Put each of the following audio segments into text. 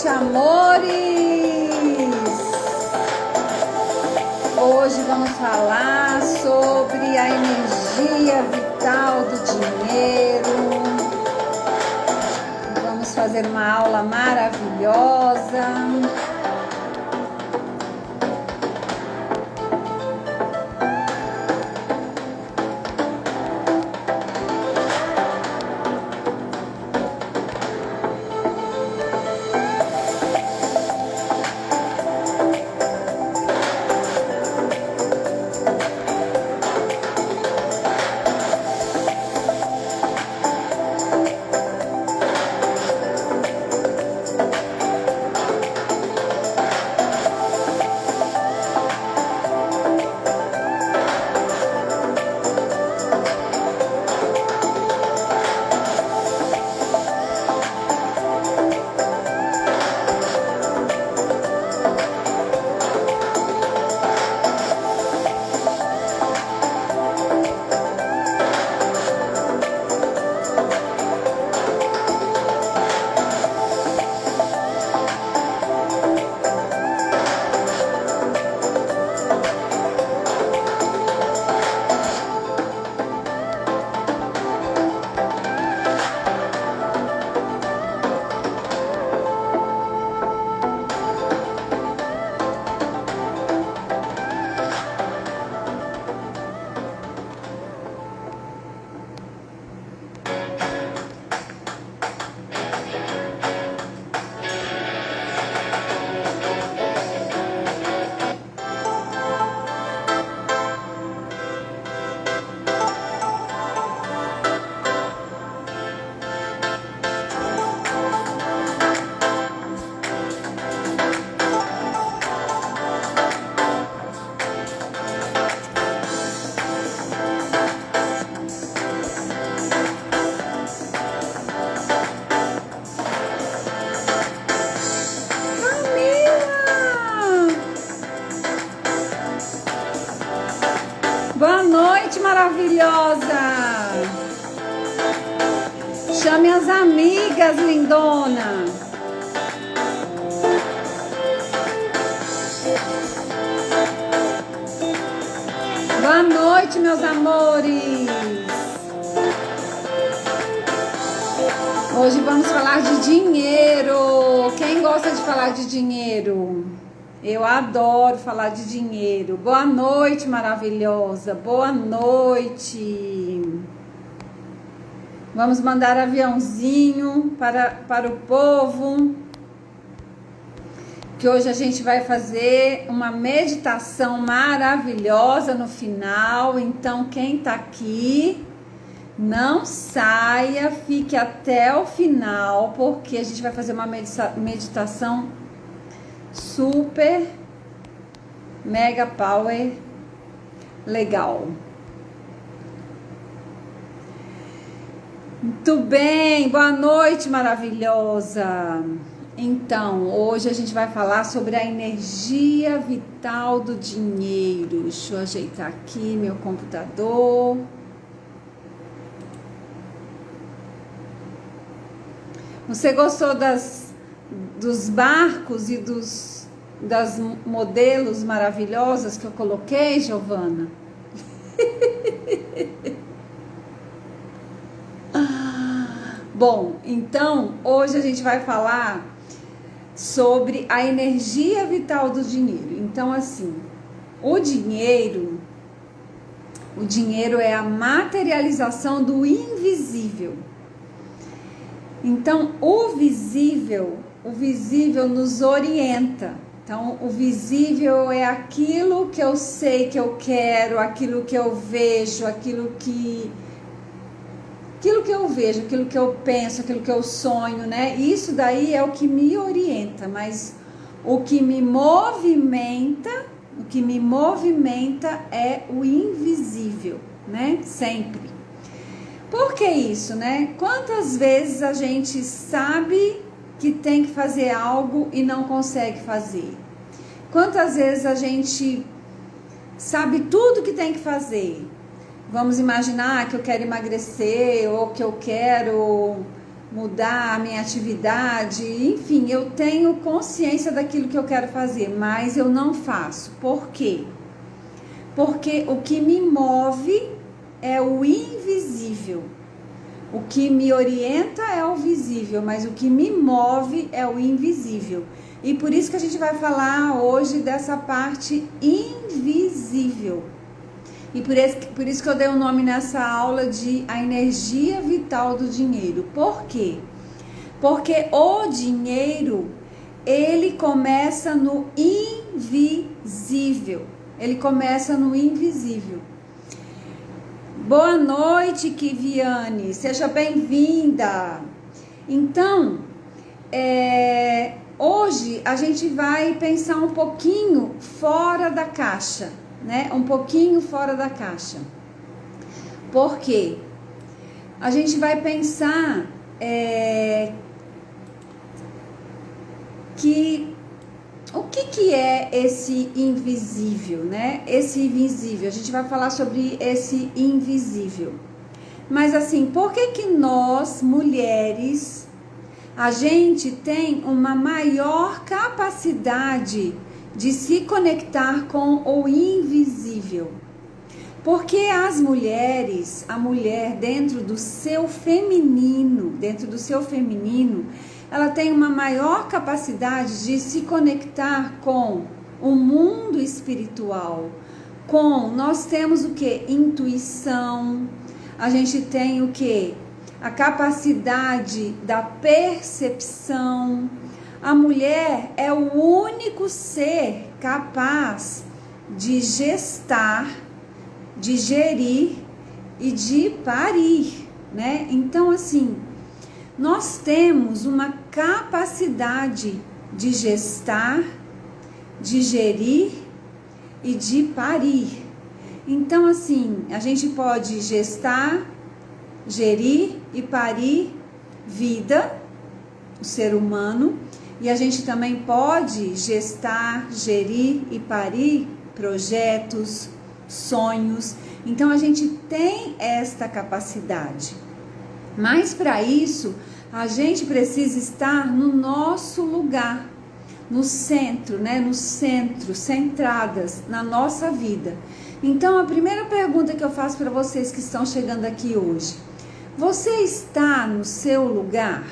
noite, amores! Hoje vamos falar sobre a energia vital do dinheiro. Vamos fazer uma aula maravilhosa. Boa noite, maravilhosa! Chame as amigas, lindona! Boa noite, meus amores! Hoje vamos falar de dinheiro. Quem gosta de falar de dinheiro? Eu adoro falar de dinheiro. Boa noite, maravilhosa. Boa noite. Vamos mandar aviãozinho para o povo. Que hoje a gente vai fazer uma meditação maravilhosa no final. Então, quem tá aqui, não saia, fique até o final, porque a gente vai fazer uma meditação super mega power legal. Muito bem, boa noite, maravilhosa. Então, hoje a gente vai falar sobre a energia vital do dinheiro. Deixa eu ajeitar aqui meu computador. Você gostou dos barcos e das modelos maravilhosas que eu coloquei, Giovana? Bom, então, hoje a gente vai falar sobre a energia vital do dinheiro. Então, assim, o dinheiro é a materialização do invisível. Então, o visível nos orienta. Então, o visível é aquilo que eu sei que eu quero, aquilo que eu vejo, aquilo que eu vejo, aquilo que eu penso, aquilo que eu sonho, né? Isso daí é o que me orienta, mas o que me movimenta é o invisível, né? Sempre. Por que isso, né? Quantas vezes a gente sabe que tem que fazer algo e não consegue fazer? Quantas vezes a gente sabe tudo que tem que fazer? Vamos imaginar que eu quero emagrecer ou que eu quero mudar a minha atividade, enfim, eu tenho consciência daquilo que eu quero fazer, mas eu não faço. Por quê? Porque o que me move é o invisível. O que me orienta é o visível, mas o que me move é o invisível. E por isso que a gente vai falar hoje dessa parte invisível. E por isso que eu dei o nome nessa aula de a energia vital do dinheiro. Por quê? Porque o dinheiro, ele começa no invisível. Ele começa no invisível. Boa noite, Kiviane. Seja bem-vinda. Então, hoje a gente vai pensar um pouquinho fora da caixa, né? Um pouquinho fora da caixa. Por quê? A gente vai pensar o que é esse invisível, né? Esse invisível, a gente vai falar sobre esse invisível. Mas assim, por que nós, mulheres, a gente tem uma maior capacidade de se conectar com o invisível? Porque as mulheres, a mulher dentro do seu feminino, ela tem uma maior capacidade de se conectar com o mundo espiritual. Nós temos o que? Intuição. A gente tem o que? A capacidade da percepção. A mulher é o único ser capaz de gestar, de gerir e de parir, né? Então, assim, nós temos uma capacidade de gestar, de gerir e de parir. Então, assim, a gente pode gestar, gerir e parir vida, o ser humano, e a gente também pode gestar, gerir e parir projetos, sonhos. Então, a gente tem esta capacidade. Mas para isso, a gente precisa estar no nosso lugar, no centro, né? No centro, centradas na nossa vida. Então, a primeira pergunta que eu faço para vocês que estão chegando aqui hoje: você está no seu lugar?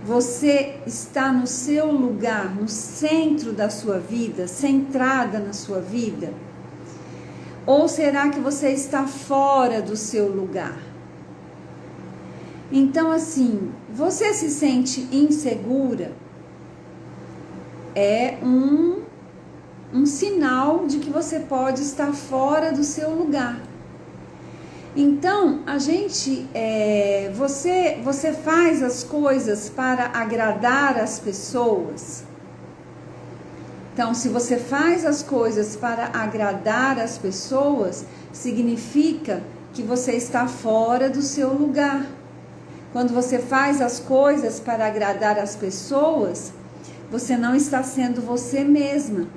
Você está no seu lugar, no centro da sua vida, centrada na sua vida? Ou será que você está fora do seu lugar? Então, assim, você se sente insegura? É um sinal de que você pode estar fora do seu lugar. Então, você faz as coisas para agradar as pessoas? Então, se você faz as coisas para agradar as pessoas, significa que você está fora do seu lugar. Quando você faz as coisas para agradar as pessoas, você não está sendo você mesma.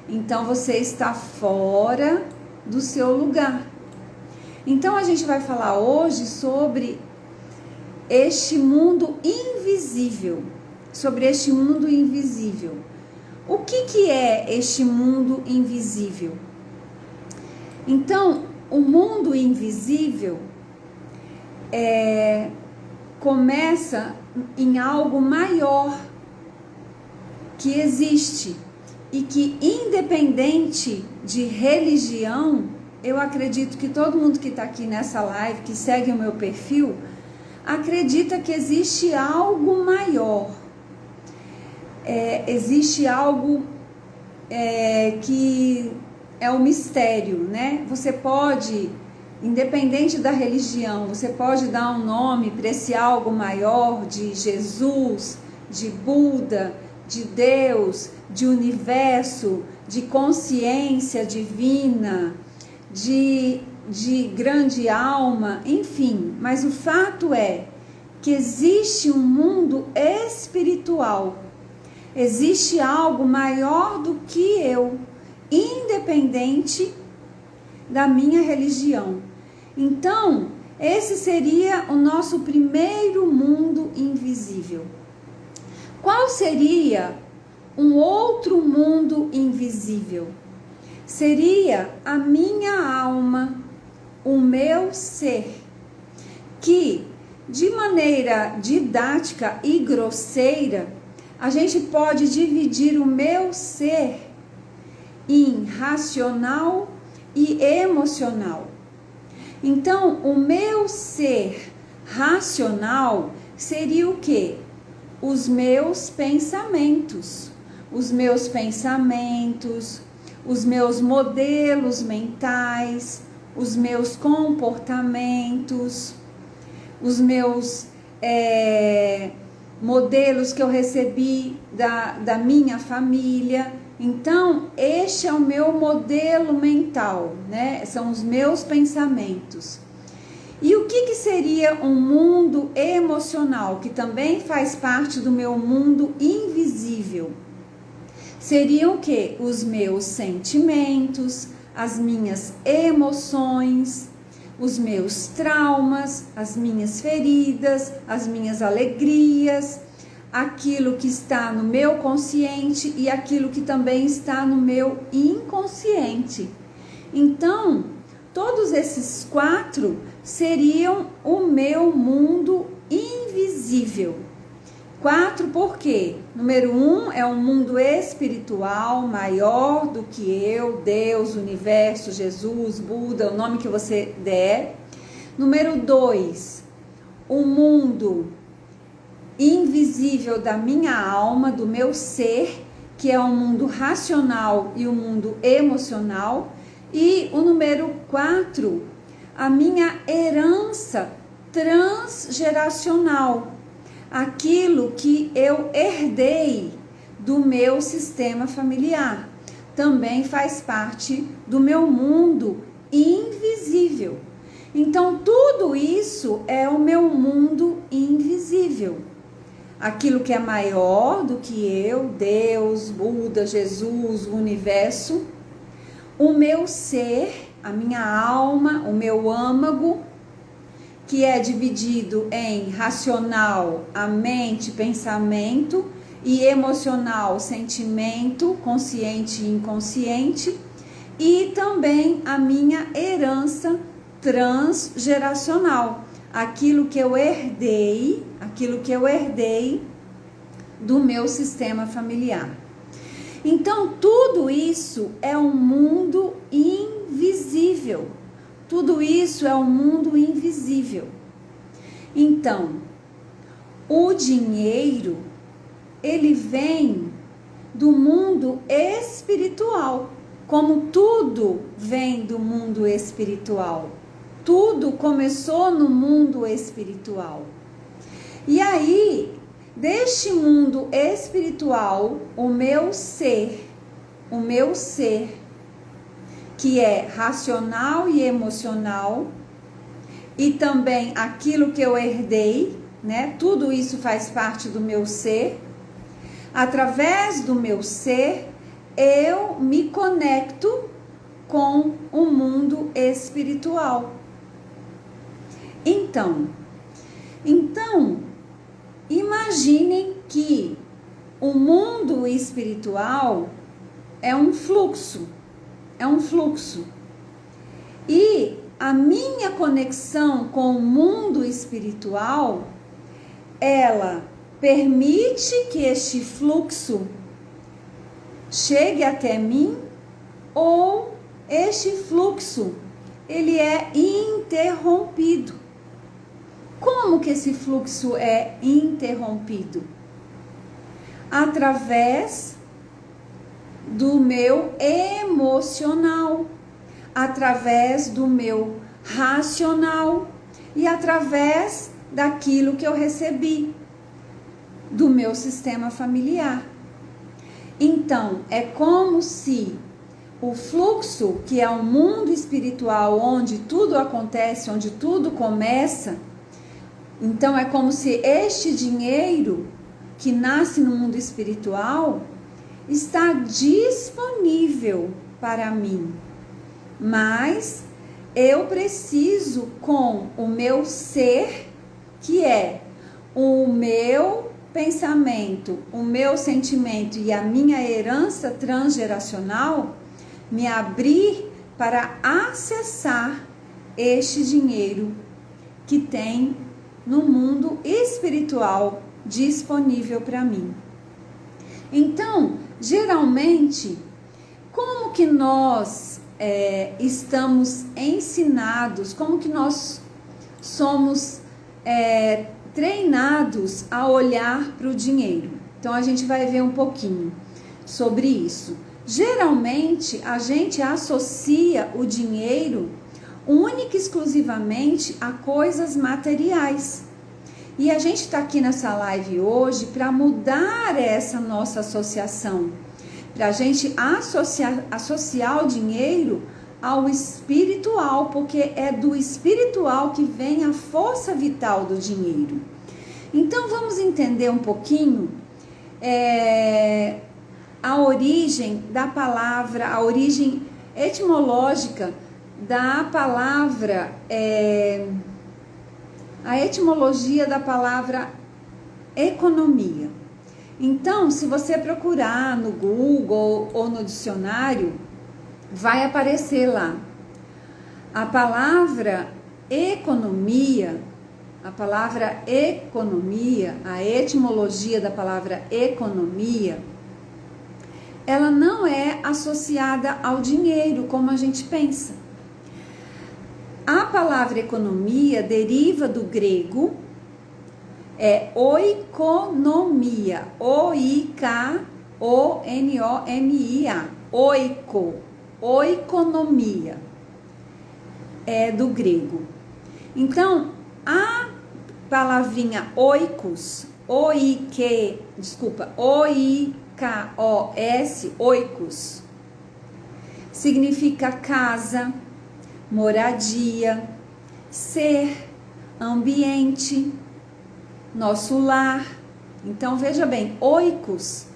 Então, você está fora do seu lugar. Então, a gente vai falar hoje sobre este mundo invisível. Sobre este mundo invisível. O que é este mundo invisível? Então, o mundo invisível começa em algo maior que existe e que, independente de religião, eu acredito que todo mundo que está aqui nessa live, que segue o meu perfil, acredita que existe algo maior. Existe algo que é o mistério, né? Você pode, independente da religião, você pode dar um nome para esse algo maior, de Jesus, de Buda, de Deus, de universo, de consciência divina, de grande alma, enfim. Mas o fato é que existe um mundo espiritual. Existe algo maior do que eu, independente da minha religião. Então, Esse seria o nosso primeiro mundo invisível. Qual seria um outro mundo invisível? Seria a minha alma, o meu ser, que de maneira didática e grosseira, a gente pode dividir o meu ser em racional e emocional. Então, o meu ser racional seria o quê? Os meus pensamentos, os meus modelos mentais, os meus comportamentos, os meus modelos que eu recebi da minha família. Então, este é o meu modelo mental, né? São os meus pensamentos. E o que seria um mundo emocional, que também faz parte do meu mundo invisível? Seriam o quê? Os meus sentimentos, as minhas emoções, os meus traumas, as minhas feridas, as minhas alegrias, aquilo que está no meu consciente e aquilo que também está no meu inconsciente. Então, todos esses 4 seriam o meu mundo invisível. 4 por quê? Número 1 é um mundo espiritual maior do que eu, Deus, universo, Jesus, Buda, o nome que você der. Número 2, o mundo invisível da minha alma, do meu ser, que é o mundo racional e o mundo emocional. E o número 4, a minha herança transgeracional, aquilo que eu herdei do meu sistema familiar, também faz parte do meu mundo invisível. Então, tudo isso é o meu mundo invisível. Aquilo que é maior do que eu, Deus, Buda, Jesus, o universo, o meu ser, a minha alma, o meu âmago, que é dividido em racional, a mente, pensamento, e emocional, sentimento, consciente e inconsciente, e também a minha herança transgeracional, aquilo que eu herdei do meu sistema familiar. Então, tudo isso é um mundo invisível. Tudo isso é um mundo invisível. Então, o dinheiro, ele vem do mundo espiritual, como tudo vem do mundo espiritual. Tudo começou no mundo espiritual. E aí, deste mundo espiritual, o meu ser, que é racional e emocional, e também aquilo que eu herdei, né? Tudo isso faz parte do meu ser. Através do meu ser, eu me conecto com o mundo espiritual. Então, imaginem que o mundo espiritual é um fluxo. E a minha conexão com o mundo espiritual, ela permite que este fluxo chegue até mim, ou este fluxo, ele é interrompido. Como que esse fluxo é interrompido? Através do meu emocional, através do meu racional e através daquilo que eu recebi do meu sistema familiar. Então, é como se o fluxo, que é um mundo espiritual onde tudo acontece, onde tudo começa, então é como se este dinheiro que nasce no mundo espiritual está disponível para mim, mas eu preciso, com o meu ser, que é o meu pensamento, o meu sentimento e a minha herança transgeracional, me abrir para acessar este dinheiro que tem no mundo espiritual disponível para mim. Então, geralmente, como que nós estamos ensinados, como que nós somos treinados a olhar para o dinheiro? Então, a gente vai ver um pouquinho sobre isso. Geralmente, a gente associa o dinheiro única e exclusivamente a coisas materiais. E a gente está aqui nessa live hoje para mudar essa nossa associação, para a gente associar o dinheiro ao espiritual, porque é do espiritual que vem a força vital do dinheiro. Então vamos entender um pouquinho a origem da palavra, a origem etimológica da palavra, a etimologia da palavra economia. Então, se você procurar no Google ou no dicionário, vai aparecer lá. A palavra economia, a etimologia da palavra economia, ela não é associada ao dinheiro, como a gente pensa. A palavra economia deriva do grego, oikonomia, O-I-K-O-N-O-M-I-A, oikonomia, é do grego. Então, a palavrinha oikos, O-I-K-O-S, oikos, significa casa, moradia, ser, ambiente, nosso lar. Então veja bem, oikos,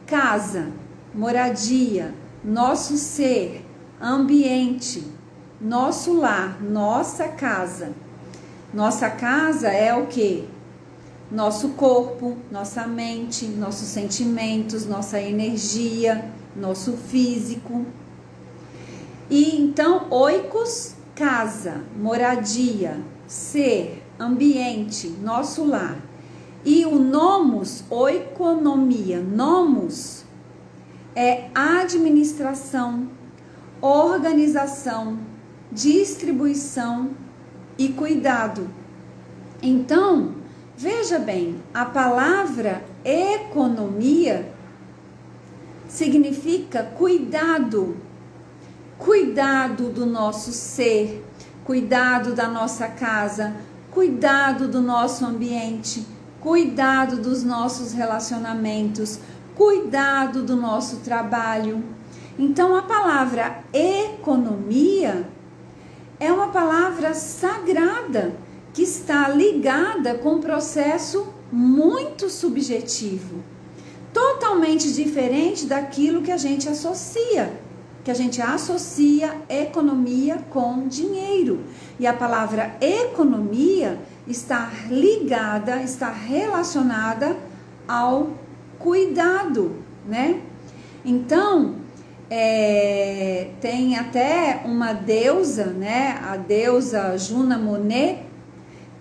casa, moradia, nosso ser, ambiente, nosso lar, nossa casa. Nossa casa é o quê? Nosso corpo, nossa mente, nossos sentimentos, nossa energia, nosso físico. E então, oikos, casa, moradia, ser, ambiente, nosso lar. E o nomos, oikonomia, nomos é administração, organização, distribuição e cuidado. Então, veja bem, a palavra economia significa cuidado. Cuidado do nosso ser, cuidado da nossa casa, cuidado do nosso ambiente, cuidado dos nossos relacionamentos, cuidado do nosso trabalho. Então, a palavra economia é uma palavra sagrada que está ligada com um processo muito subjetivo, totalmente diferente daquilo que a gente associa. Economia com dinheiro. E a palavra economia está ligada, está relacionada ao cuidado, né? Então, tem até uma deusa, né? A deusa Juna Monet,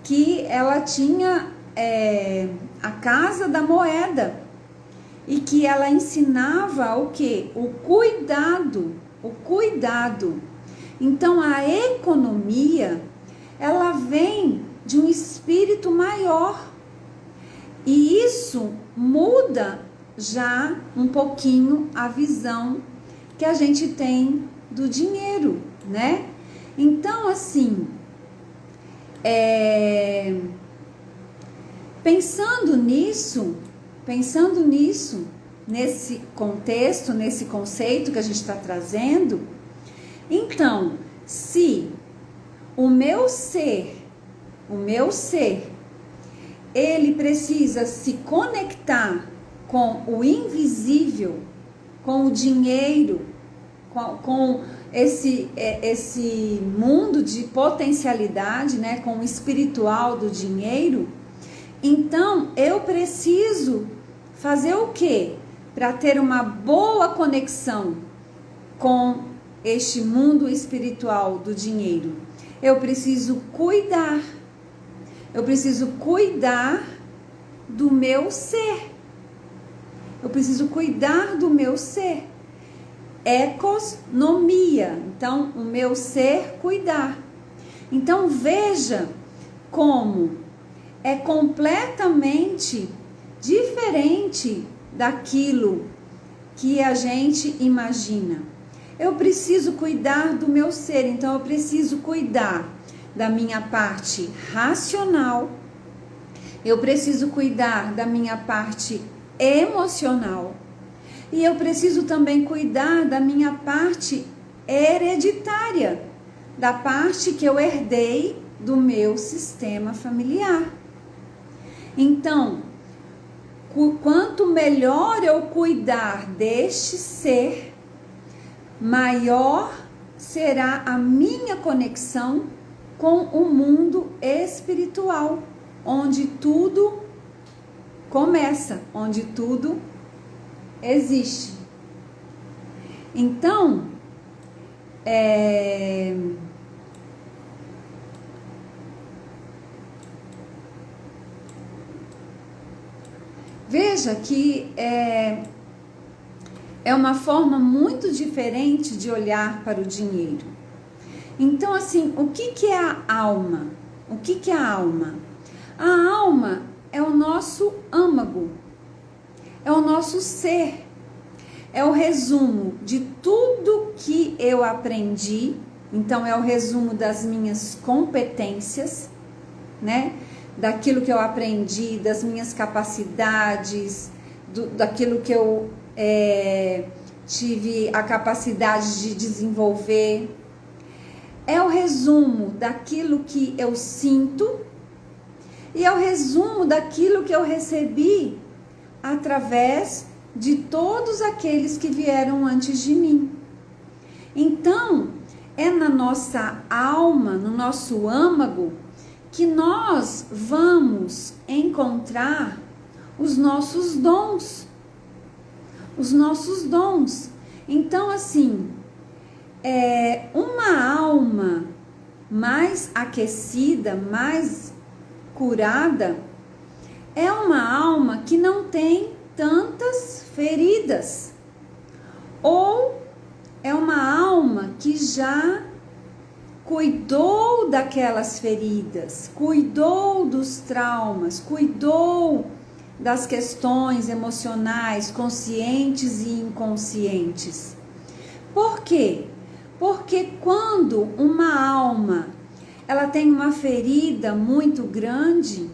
que ela tinha a casa da moeda. E que ela ensinava o quê? O cuidado. Então, a economia, ela vem de um espírito maior. E isso muda já um pouquinho a visão que a gente tem do dinheiro, né? Então, assim, pensando nisso, nesse contexto, nesse conceito que a gente está trazendo, então, se o meu ser, ele precisa se conectar com o invisível, com o dinheiro, com esse mundo de potencialidade, né, com o espiritual do dinheiro, então eu preciso fazer o quê? Para ter uma boa conexão com este mundo espiritual do dinheiro. Eu preciso cuidar. Eu preciso cuidar do meu ser. Eu preciso cuidar do meu ser. Economia. Então, o meu ser, cuidar. Então, veja como é completamente diferente daquilo que a gente imagina. Eu preciso cuidar do meu ser, então eu preciso cuidar da minha parte racional, eu preciso cuidar da minha parte emocional e eu preciso também cuidar da minha parte hereditária, da parte que eu herdei do meu sistema familiar. Então, quanto melhor eu cuidar deste ser, maior será a minha conexão com o mundo espiritual, onde tudo começa, onde tudo existe. Então, veja que é uma forma muito diferente de olhar para o dinheiro. Então, assim, o que é a alma? O que é a alma? A alma é o nosso âmago, é o nosso ser, é o resumo de tudo que eu aprendi. Então, é o resumo das minhas competências, né? Daquilo que eu aprendi, das minhas capacidades, daquilo que eu tive a capacidade de desenvolver. É o resumo daquilo que eu sinto e é o resumo daquilo que eu recebi através de todos aqueles que vieram antes de mim. Então, é na nossa alma, no nosso âmago, que nós vamos encontrar os nossos dons. Os nossos dons. Então, assim, uma alma mais aquecida, mais curada, é uma alma que não tem tantas feridas. Ou é uma alma que já cuidou daquelas feridas, cuidou dos traumas, cuidou das questões emocionais, conscientes e inconscientes. Por quê? Porque quando uma alma ela tem uma ferida muito grande,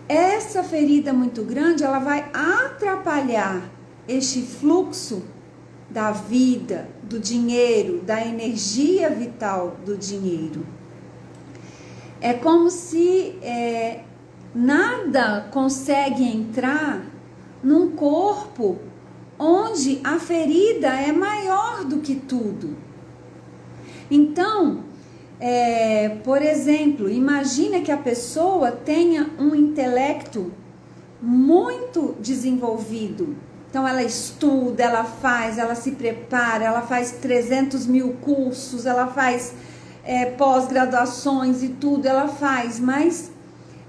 essa ferida muito grande ela vai atrapalhar este fluxo da vida, do dinheiro, da energia vital do dinheiro. É como se nada consegue entrar num corpo onde a ferida é maior do que tudo. Então, por exemplo, imagina que a pessoa tenha um intelecto muito desenvolvido. Então, ela estuda, ela faz, ela se prepara, ela faz 300 mil cursos, ela faz pós-graduações e tudo, ela faz, mas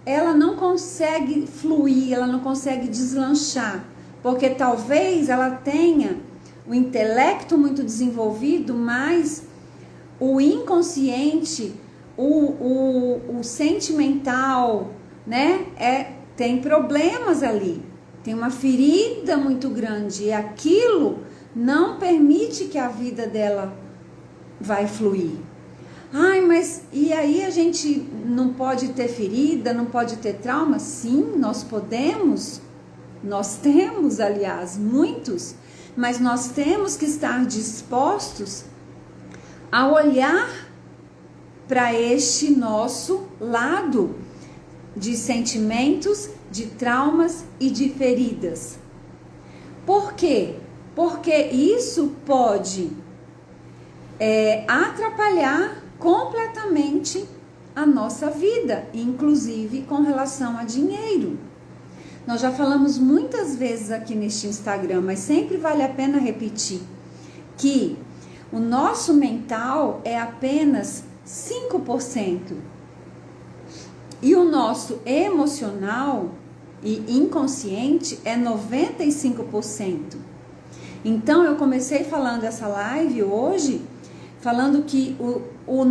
ela não consegue fluir, ela não consegue deslanchar, porque talvez ela tenha o intelecto muito desenvolvido, mas o inconsciente, o sentimental, né, tem problemas ali, tem uma ferida muito grande, e aquilo não permite que a vida dela vai fluir. Ai, mas e aí a gente não pode ter ferida, não pode ter trauma? Sim, nós podemos, nós temos, aliás, muitos, mas nós temos que estar dispostos a olhar para este nosso lado de sentimentos, de traumas e de feridas. Por quê? Porque isso pode atrapalhar completamente a nossa vida, inclusive com relação a dinheiro. Nós já falamos muitas vezes aqui neste Instagram, mas sempre vale a pena repetir, que o nosso mental é apenas 5% e o nosso emocional e inconsciente é 95%. Então eu comecei falando essa live hoje, falando que o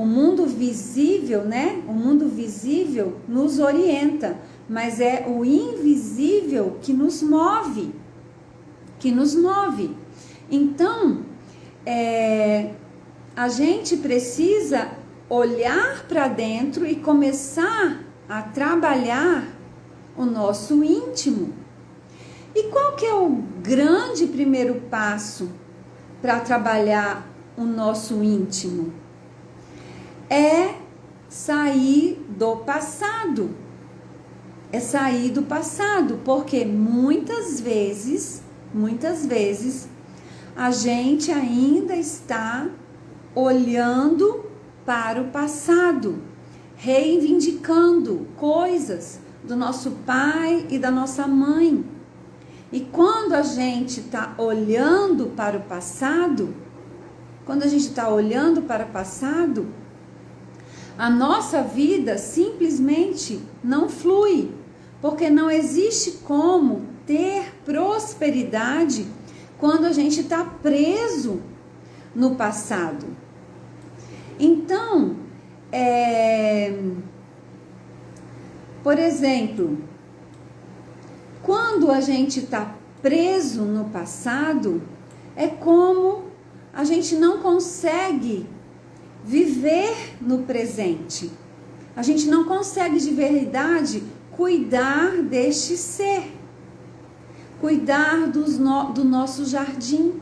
mundo visível, né? O mundo visível nos orienta, mas é o invisível que nos move, Então, a gente precisa olhar para dentro e começar a trabalhar o nosso íntimo. E qual que é o grande primeiro passo para trabalhar o nosso íntimo? É sair do passado. É sair do passado, porque muitas vezes, a gente ainda está olhando para o passado, reivindicando coisas do nosso pai e da nossa mãe. E quando a gente está olhando para o passado, a nossa vida simplesmente não flui, porque não existe como ter prosperidade quando a gente está preso no passado. Então, por exemplo, quando a gente está preso no passado, é como a gente não consegue viver no presente. A gente não consegue de verdade cuidar deste ser, cuidar do nosso jardim,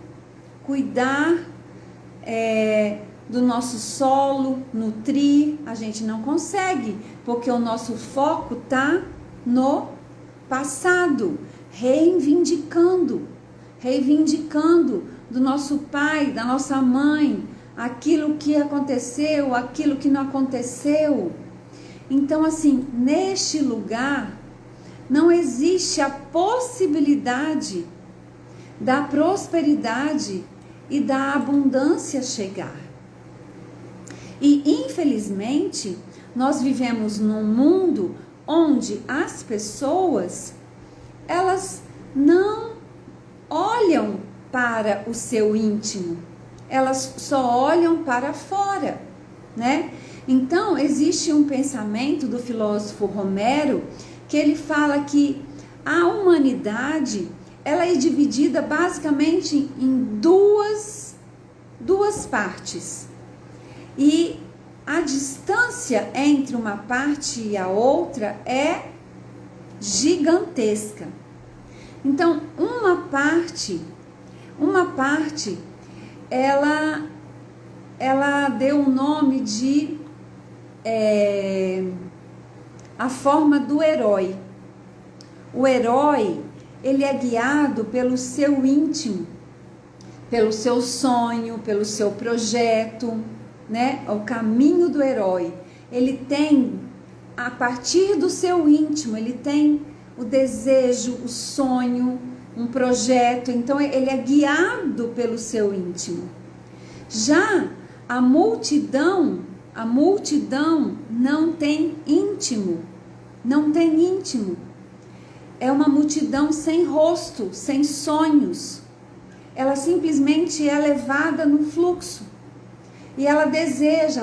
cuidar do nosso solo, nutrir. A gente não consegue, porque o nosso foco está no passado, reivindicando do nosso pai, da nossa mãe, aquilo que aconteceu, aquilo que não aconteceu. Então, assim, neste lugar não existe a possibilidade da prosperidade e da abundância chegar. E, infelizmente, nós vivemos num mundo onde as pessoas, elas não olham para o seu íntimo, elas só olham para fora, né? Então, existe um pensamento do filósofo Romero, que ele fala que a humanidade, ela é dividida basicamente em duas partes. E a distância entre uma parte e a outra é gigantesca. Então, uma parte, ela deu o nome de a forma do herói. O herói, ele é guiado pelo seu íntimo, pelo seu sonho, pelo seu projeto, né? O caminho do herói. Ele tem, a partir do seu íntimo, ele tem o desejo, o sonho, um projeto. Então, ele é guiado pelo seu íntimo. Já a multidão não tem íntimo, É uma multidão sem rosto, sem sonhos. Ela simplesmente é levada no fluxo. E ela deseja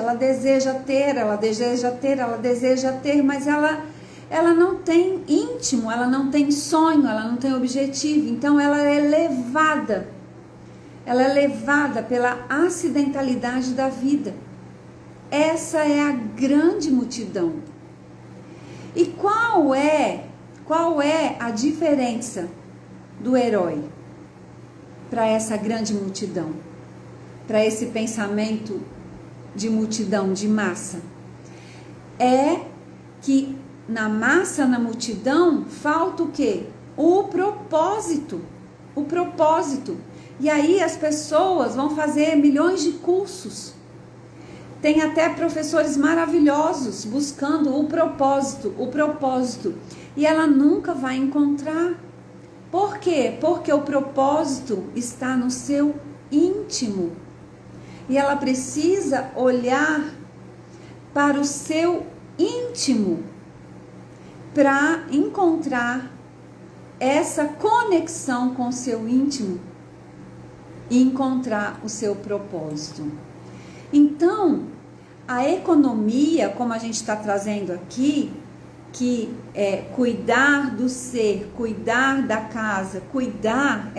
ter, mas ela não tem íntimo, ela não tem sonho, ela não tem objetivo. Então ela é levada pela acidentalidade da vida. Essa é a grande multidão. E qual é a diferença do herói para essa grande multidão? Para esse pensamento de multidão, de massa? É que na massa, na multidão, falta o quê? O propósito. E aí as pessoas vão fazer milhões de cursos. Tem até professores maravilhosos buscando o propósito. E ela nunca vai encontrar. Por quê? Porque o propósito está no seu íntimo. E ela precisa olhar para o seu íntimo para encontrar essa conexão com o seu íntimo e encontrar o seu propósito. Então, a economia, como a gente está trazendo aqui, que é cuidar do ser, cuidar da casa, cuidar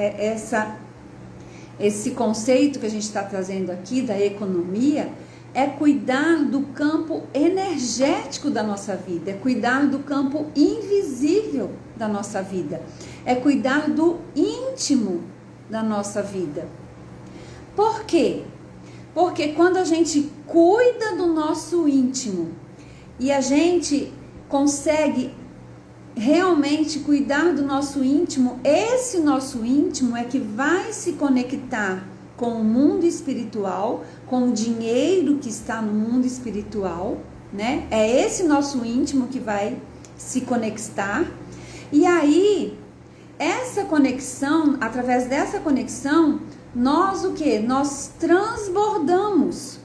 esse conceito que a gente está trazendo aqui da economia, é cuidar do campo energético da nossa vida, é cuidar do campo invisível da nossa vida, é cuidar do íntimo da nossa vida. Por quê? Porque quando a gente cuida do nosso íntimo e a gente consegue realmente cuidar do nosso íntimo, esse nosso íntimo é que vai se conectar com o mundo espiritual, com o dinheiro que está no mundo espiritual, né? É esse nosso íntimo que vai se conectar. E aí, essa conexão, através dessa conexão, nós o quê? Nós transbordamos.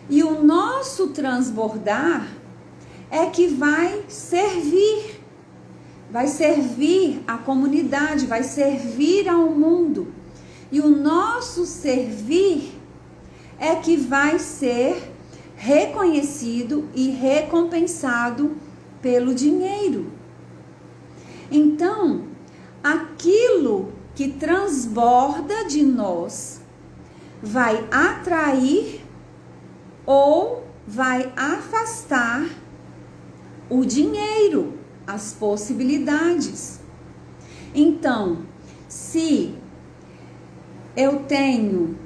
E o nosso transbordar é que vai servir à comunidade, vai servir ao mundo. E o nosso servir é que vai ser reconhecido e recompensado pelo dinheiro. Então, aquilo que transborda de nós vai atrair ou vai afastar o dinheiro, as possibilidades. Então, se eu tenho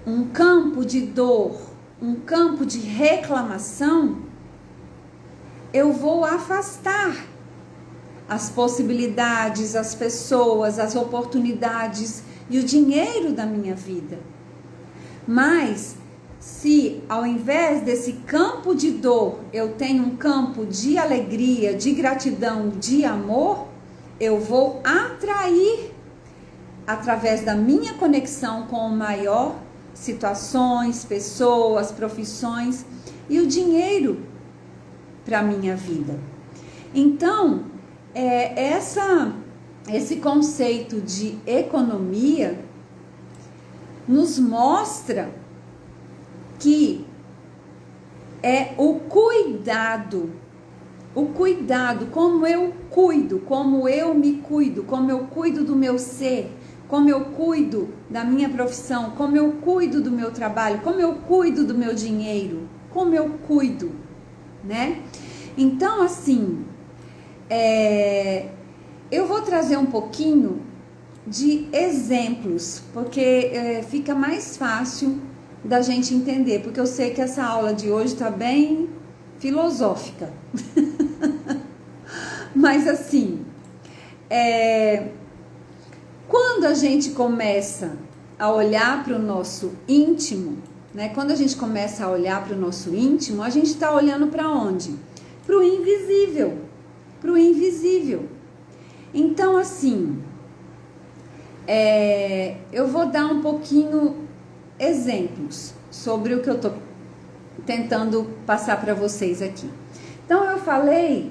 um campo de dor, um campo de reclamação, eu vou afastar as possibilidades, as pessoas, as oportunidades e o dinheiro da minha vida. Mas se ao invés desse campo de dor eu tenho um campo de alegria, de gratidão, de amor, eu vou atrair através da minha conexão com o maior situações, pessoas, profissões e o dinheiro para a minha vida. Então, esse conceito de economia nos mostra que é o cuidado, como eu cuido, como eu me cuido, como eu cuido do meu ser, como eu cuido da minha profissão, como eu cuido do meu trabalho, como eu cuido do meu dinheiro, como eu cuido, né? Então, assim, eu vou trazer um pouquinho de exemplos, porque fica mais fácil da gente entender, porque eu sei que essa aula de hoje está bem filosófica. Mas assim, quando a gente começa a olhar para o nosso íntimo, né? Quando a gente começa a olhar para o nosso íntimo, a gente está olhando para onde? Para o invisível, para o invisível. Então, assim, eu vou dar um pouquinho exemplos sobre o que eu estou tentando passar para vocês aqui. Então, eu falei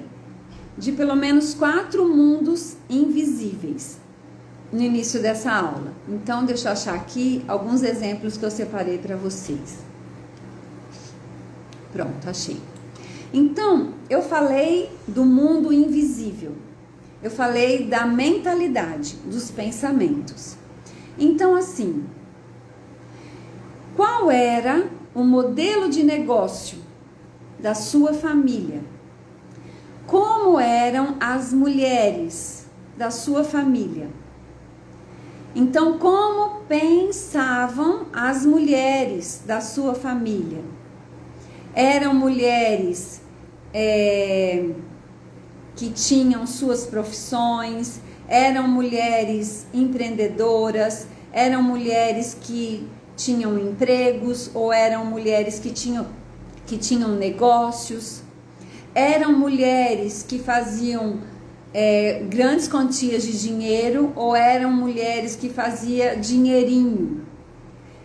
de pelo menos 4 mundos invisíveis no início dessa aula. Então, deixa eu achar aqui alguns exemplos que eu separei para vocês. Pronto, achei. Então, eu falei do mundo invisível. Eu falei da mentalidade, dos pensamentos. Então, assim, qual era o modelo de negócio da sua família? Como eram as mulheres da sua família? Então, como pensavam as mulheres da sua família? Eram mulheres que tinham suas profissões, eram mulheres empreendedoras, Eram mulheres que tinham empregos ou eram mulheres que tinham negócios? Eram mulheres que faziam grandes quantias de dinheiro ou eram mulheres que faziam dinheirinho?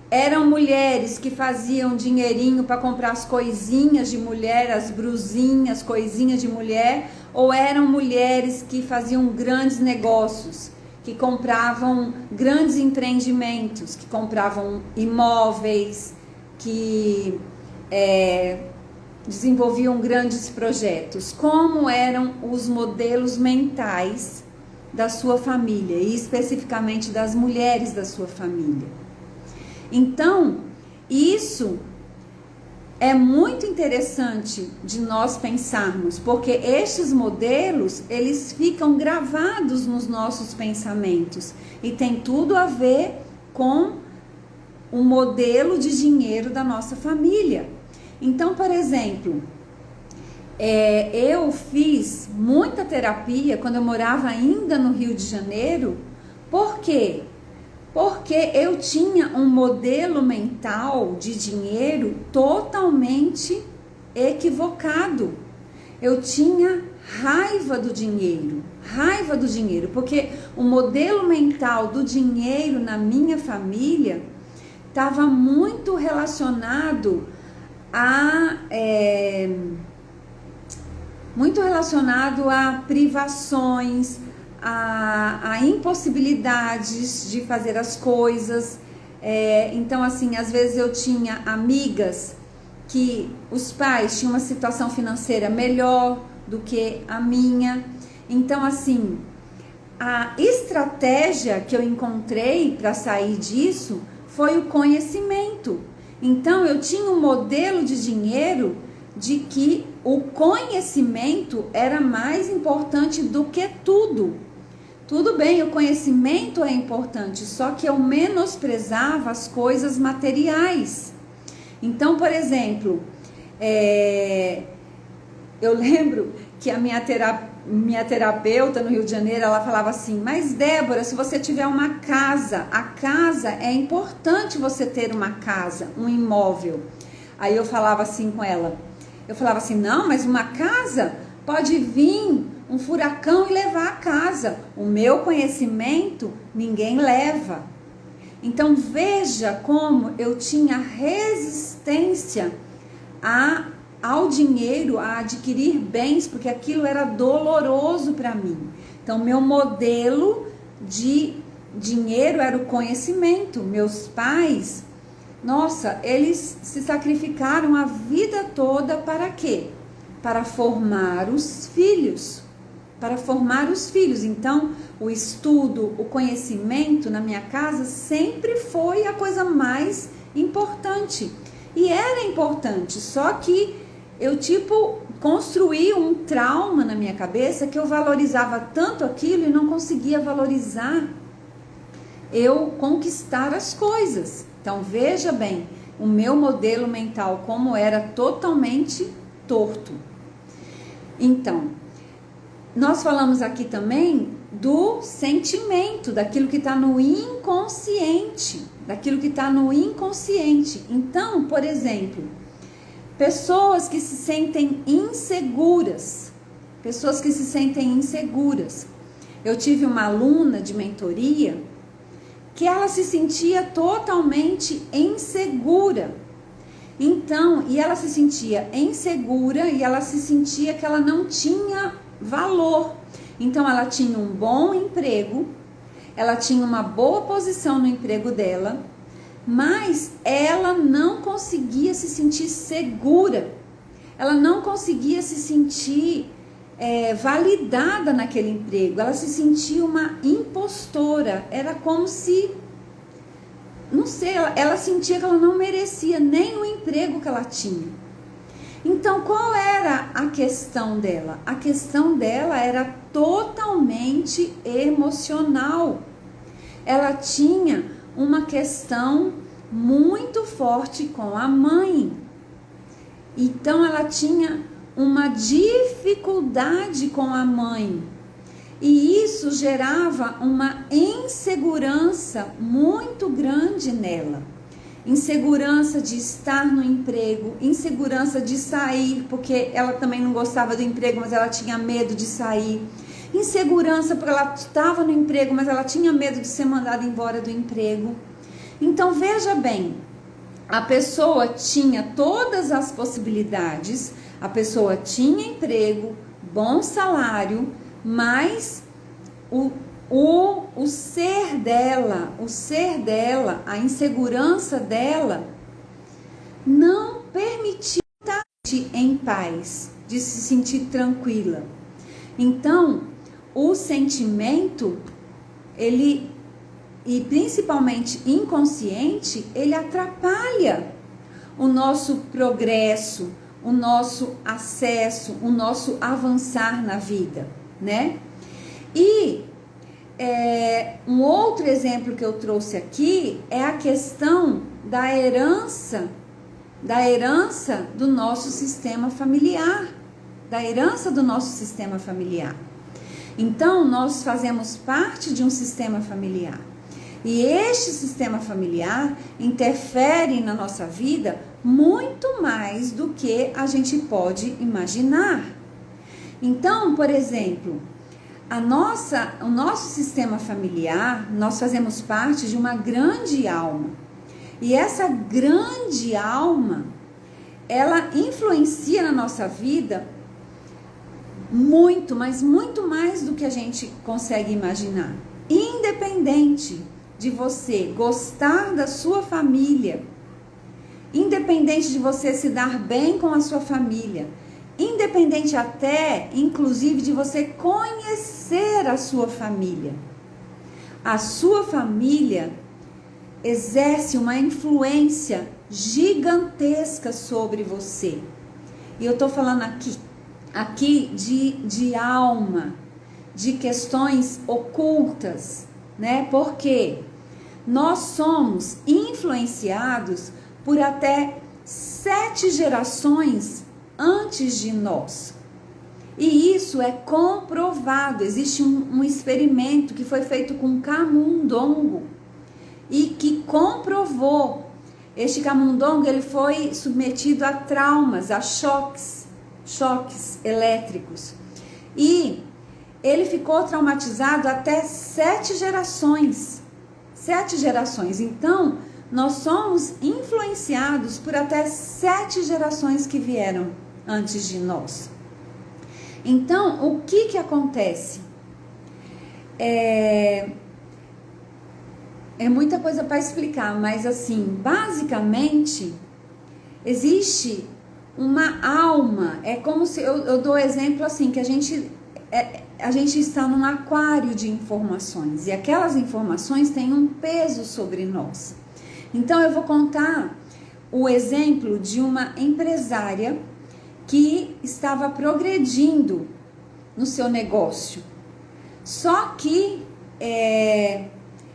Eram mulheres que faziam dinheirinho para comprar as coisinhas de mulher, as brusinhas, coisinhas de mulher, ou eram mulheres que faziam grandes negócios, que compravam grandes empreendimentos, que compravam imóveis, que desenvolviam grandes projetos? Como eram os modelos mentais da sua família e especificamente das mulheres da sua família? Então, isso é muito interessante de nós pensarmos, porque estes modelos, eles ficam gravados nos nossos pensamentos e tem tudo a ver com o modelo de dinheiro da nossa família. Então, por exemplo, eu fiz muita terapia quando eu morava ainda no Rio de Janeiro. Por quê? Porque eu tinha um modelo mental de dinheiro totalmente equivocado. Eu tinha raiva do dinheiro, porque o modelo mental do dinheiro na minha família estava muito relacionado a privações, a impossibilidades de fazer as coisas. Então, assim, às vezes eu tinha amigas que os pais tinham uma situação financeira melhor do que a minha. Então, assim, a estratégia que eu encontrei para sair disso foi o conhecimento. Então, eu tinha um modelo de dinheiro de que o conhecimento era mais importante do que tudo. Tudo bem, o conhecimento é importante, só que eu menosprezava as coisas materiais. Então, por exemplo, eu lembro que a minha terapeuta no Rio de Janeiro, ela falava assim: mas Débora, se você tiver uma casa, a casa é importante você ter uma casa, um imóvel. Aí eu falava assim com ela, não, mas uma casa pode vir um furacão e levar a casa. O meu conhecimento ninguém leva. Então veja como eu tinha resistência ao dinheiro, a adquirir bens, porque aquilo era doloroso para mim. Então meu modelo de dinheiro era o conhecimento. Meus pais, nossa, eles se sacrificaram a vida toda para quê? Para formar os filhos. Então, o estudo, o conhecimento na minha casa sempre foi a coisa mais importante. E era importante, só que eu construí um trauma na minha cabeça que eu valorizava tanto aquilo e não conseguia valorizar eu conquistar as coisas. Então, veja bem, o meu modelo mental como era totalmente torto. Então, nós falamos aqui também do sentimento, daquilo que está no inconsciente, Então, por exemplo, pessoas que se sentem inseguras. Eu tive uma aluna de mentoria que ela se sentia totalmente insegura. Então, e ela se sentia insegura e ela se sentia que ela não tinha valor. Então, ela tinha um bom emprego, ela tinha uma boa posição no emprego dela, mas ela não conseguia se sentir segura, ela não conseguia se sentir validada naquele emprego, ela se sentia uma impostora, era como se, não sei, ela sentia que ela não merecia nem o emprego que ela tinha. Então, qual era a questão dela? A questão dela era totalmente emocional. Ela tinha uma questão muito forte com a mãe. Então, ela tinha uma dificuldade com a mãe. E isso gerava uma insegurança muito grande nela. Insegurança de estar no emprego, insegurança de sair, porque ela também não gostava do emprego, mas ela tinha medo de sair. Insegurança porque ela estava no emprego, mas ela tinha medo de ser mandada embora do emprego. Então veja bem, a pessoa tinha todas as possibilidades, a pessoa tinha emprego, bom salário, mas o ser dela, a insegurança dela não permitia estar em paz, de se sentir tranquila. Então, o sentimento, ele, e principalmente inconsciente, ele atrapalha o nosso progresso, o nosso acesso, o nosso avançar na vida, né? E um outro exemplo que eu trouxe aqui é a questão da herança do nosso sistema familiar, Então, nós fazemos parte de um sistema familiar. E este sistema familiar interfere na nossa vida muito mais do que a gente pode imaginar. Então, por exemplo, o nosso sistema familiar, nós fazemos parte de uma grande alma. E essa grande alma, ela influencia na nossa vida muito, mas muito mais do que a gente consegue imaginar. Independente de você gostar da sua família, independente de você se dar bem com a sua família, independente até, inclusive, de você conhecer a sua família exerce uma influência gigantesca sobre você. E eu tô falando aqui de alma, de questões ocultas, né? Porque nós somos influenciados por até 7 gerações antes de nós. E isso é comprovado. Existe um experimento que foi feito com camundongo e que comprovou. Este camundongo, ele foi submetido a traumas, a choques elétricos. E ele ficou traumatizado até 7 gerações. 7 gerações. Então, nós somos influenciados por até 7 gerações que vieram antes de nós. Então, o que acontece? É muita coisa para explicar, mas assim, basicamente, existe uma alma. É como se, eu dou exemplo assim, que a gente está num aquário de informações, e aquelas informações têm um peso sobre nós. Então, eu vou contar o exemplo de uma empresária que estava progredindo no seu negócio. Só que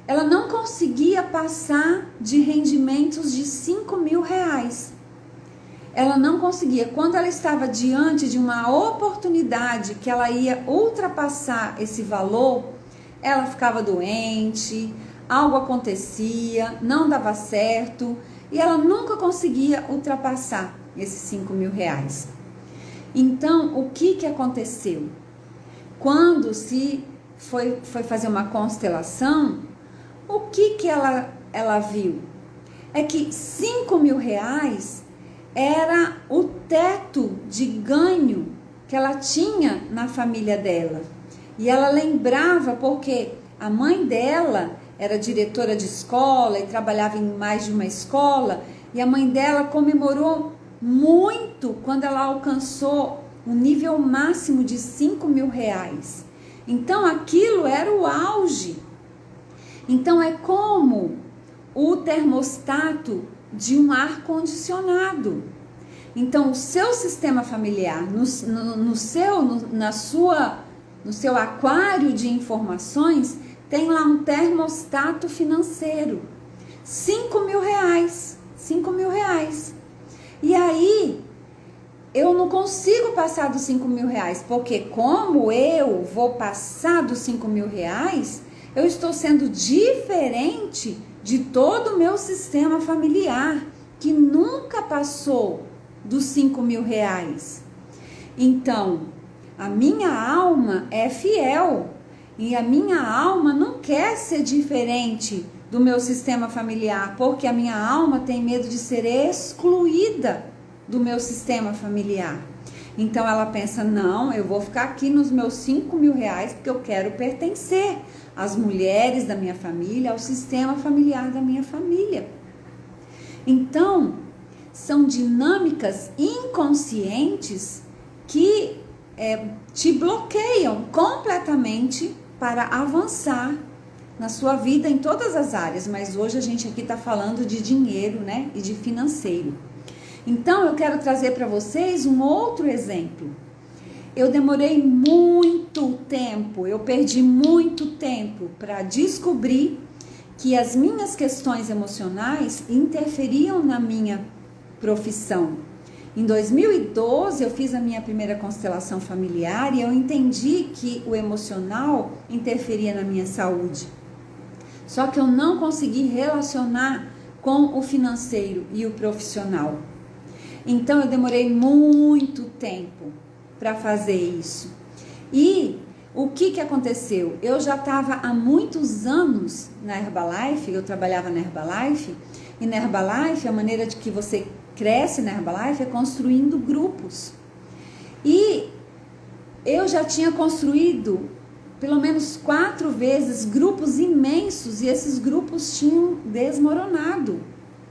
ela não conseguia passar de rendimentos de R$5.000. Ela não conseguia. Quando ela estava diante de uma oportunidade que ela ia ultrapassar esse valor, ela ficava doente, algo acontecia, não dava certo, e ela nunca conseguia ultrapassar esses R$5.000. Então, o que aconteceu? Quando se foi fazer uma constelação, o que ela viu? É que R$5.000 era o teto de ganho que ela tinha na família dela. E ela lembrava porque a mãe dela era diretora de escola e trabalhava em mais de uma escola, e a mãe dela comemorou muito quando ela alcançou o nível máximo de R$5.000. Então aquilo era o auge. Então é como o termostato de um ar-condicionado. Então o seu sistema familiar, no seu aquário de informações, tem lá um termostato financeiro. R$5.000. R$5.000. E aí, eu não consigo passar dos 5 mil reais, porque como eu vou passar dos 5 mil reais, eu estou sendo diferente de todo o meu sistema familiar, que nunca passou dos 5 mil reais. Então, a minha alma é fiel e a minha alma não quer ser diferente do meu sistema familiar, porque a minha alma tem medo de ser excluída do meu sistema familiar. Então ela pensa, não, eu vou ficar aqui nos meus 5 mil reais porque eu quero pertencer às mulheres da minha família, ao sistema familiar da minha família. Então, são dinâmicas inconscientes que te bloqueiam completamente para avançar na sua vida em todas as áreas, mas hoje a gente aqui está falando de dinheiro, né, e de financeiro. Então eu quero trazer para vocês um outro exemplo. Eu demorei muito tempo, eu perdi muito tempo para descobrir que as minhas questões emocionais interferiam na minha profissão. Em 2012 eu fiz a minha primeira constelação familiar e eu entendi que o emocional interferia na minha saúde. Só que eu não consegui relacionar com o financeiro e o profissional. Então eu demorei muito tempo para fazer isso. E o que aconteceu? Eu já estava há muitos anos na Herbalife, eu trabalhava na Herbalife, e na Herbalife a maneira de que você cresce na Herbalife é construindo grupos. E eu já tinha construído pelo menos 4 vezes grupos imensos e esses grupos tinham desmoronado.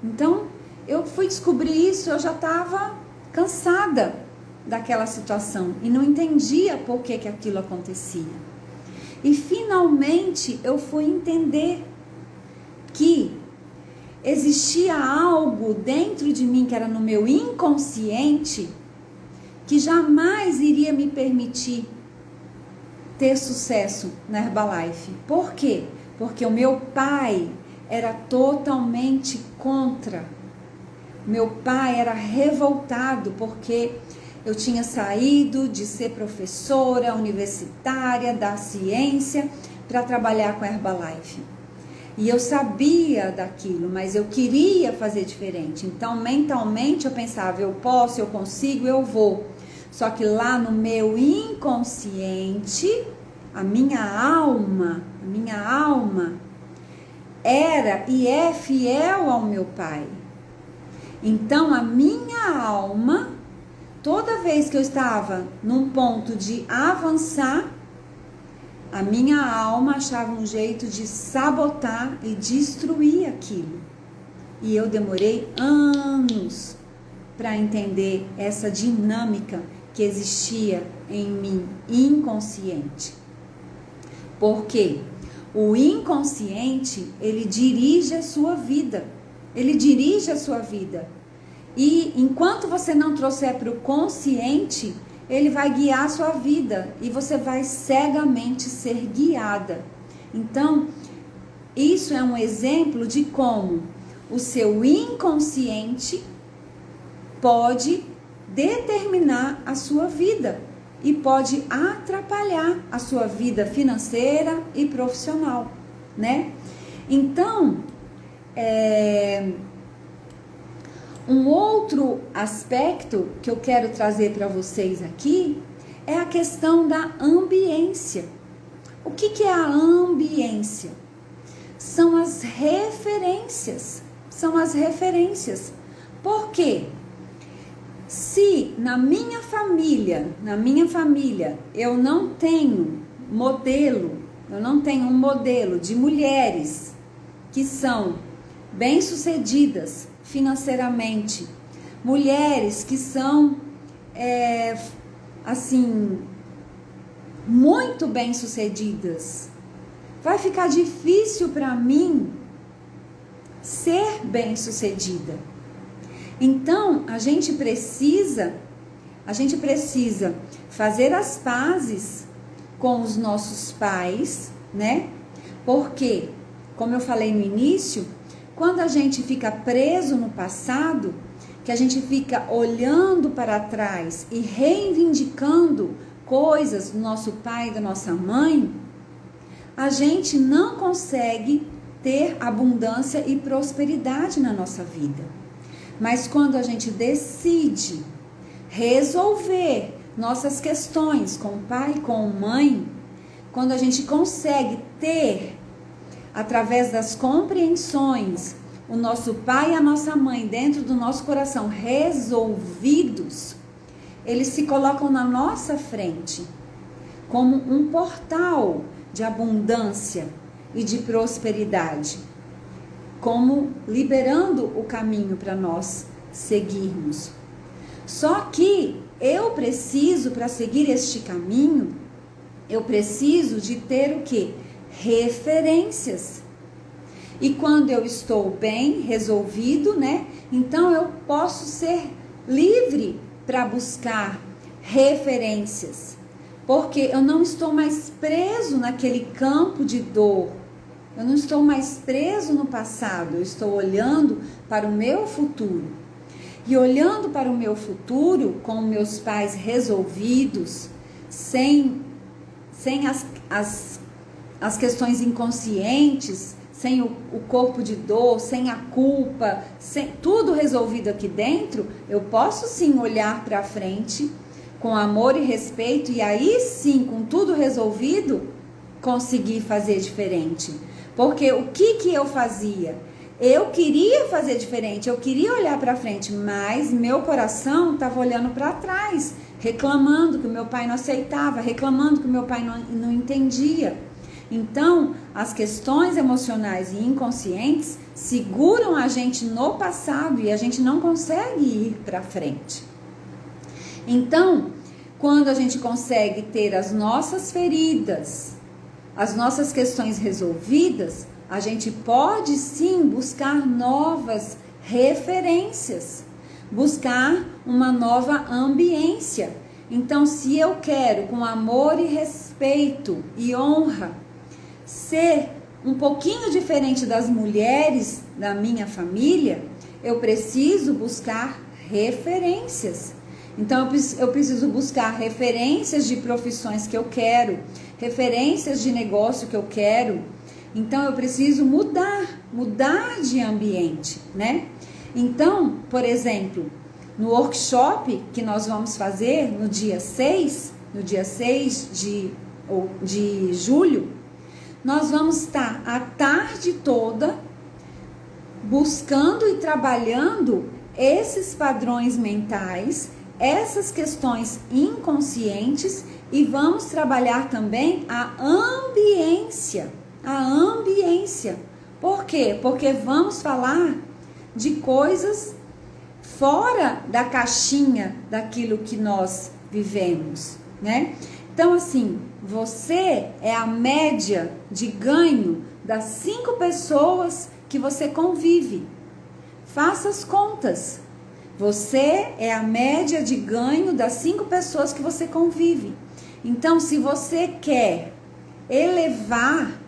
Então eu fui descobrir isso, eu já estava cansada daquela situação e não entendia por que aquilo acontecia. E finalmente eu fui entender que existia algo dentro de mim que era no meu inconsciente que jamais iria me permitir ter sucesso na Herbalife. Por quê? Porque o meu pai era totalmente contra. Meu pai era revoltado porque eu tinha saído de ser professora universitária da ciência para trabalhar com a Herbalife. E eu sabia daquilo, mas eu queria fazer diferente. Então, mentalmente, eu pensava, eu posso, eu consigo, eu vou. Só que lá no meu inconsciente, a minha alma era e é fiel ao meu pai. Então, a minha alma, toda vez que eu estava num ponto de avançar, a minha alma achava um jeito de sabotar e destruir aquilo. E eu demorei anos para entender essa dinâmica que existia em mim, inconsciente. Porque o inconsciente, ele dirige a sua vida. Ele dirige a sua vida. E enquanto você não trouxer para o consciente, ele vai guiar a sua vida e você vai cegamente ser guiada. Então, isso é um exemplo de como o seu inconsciente pode determinar a sua vida e pode atrapalhar a sua vida financeira e profissional, né? Então, um outro aspecto que eu quero trazer para vocês aqui é a questão da ambiência. O que é a ambiência? São as referências. São as referências. Por quê? Se na minha família, eu não tenho modelo, eu não tenho um modelo de mulheres que são bem-sucedidas financeiramente, mulheres que são, muito bem-sucedidas, vai ficar difícil para mim ser bem-sucedida. Então, a gente precisa fazer as pazes com os nossos pais, né? Porque, como eu falei no início, quando a gente fica preso no passado, que a gente fica olhando para trás e reivindicando coisas do nosso pai e da nossa mãe, a gente não consegue ter abundância e prosperidade na nossa vida. Mas quando a gente decide resolver nossas questões com o pai, com a mãe, quando a gente consegue ter, através das compreensões, o nosso pai e a nossa mãe dentro do nosso coração resolvidos, eles se colocam na nossa frente como um portal de abundância e de prosperidade, como liberando o caminho para nós seguirmos. Só que eu preciso, para seguir este caminho, eu preciso de ter o quê? Referências. E quando eu estou bem resolvido, né? Então eu posso ser livre para buscar referências. Porque eu não estou mais preso naquele campo de dor. Eu não estou mais preso no passado. Eu estou olhando para o meu futuro. E olhando para o meu futuro, com meus pais resolvidos, sem as questões inconscientes, sem o corpo de dor, sem a culpa, sem tudo resolvido aqui dentro, eu posso sim olhar para frente com amor e respeito, e aí sim, com tudo resolvido, conseguir fazer diferente. Porque o que eu fazia? Eu queria fazer diferente, eu queria olhar para frente, mas meu coração estava olhando para trás, reclamando que o meu pai não aceitava, reclamando que o meu pai não entendia. Então, as questões emocionais e inconscientes seguram a gente no passado e a gente não consegue ir para frente. Então, quando a gente consegue ter as nossas feridas, as nossas questões resolvidas, a gente pode sim buscar novas referências, buscar uma nova ambiência. Então, se eu quero, com amor e respeito e honra, ser um pouquinho diferente das mulheres da minha família, eu preciso buscar referências. Então, eu preciso buscar referências de profissões que eu quero, referências de negócio que eu quero. Então, eu preciso mudar de ambiente, né? Então, por exemplo, no workshop que nós vamos fazer no dia 6 de julho, nós vamos estar a tarde toda buscando e trabalhando esses padrões mentais, essas questões inconscientes, e vamos trabalhar também a ambiência. Por quê? Porque vamos falar de coisas fora da caixinha daquilo que nós vivemos, né? Então, assim, você é a média de ganho das 5 pessoas que você convive. Faça as contas. Você é a média de ganho das 5 pessoas que você convive. Então, se você quer elevar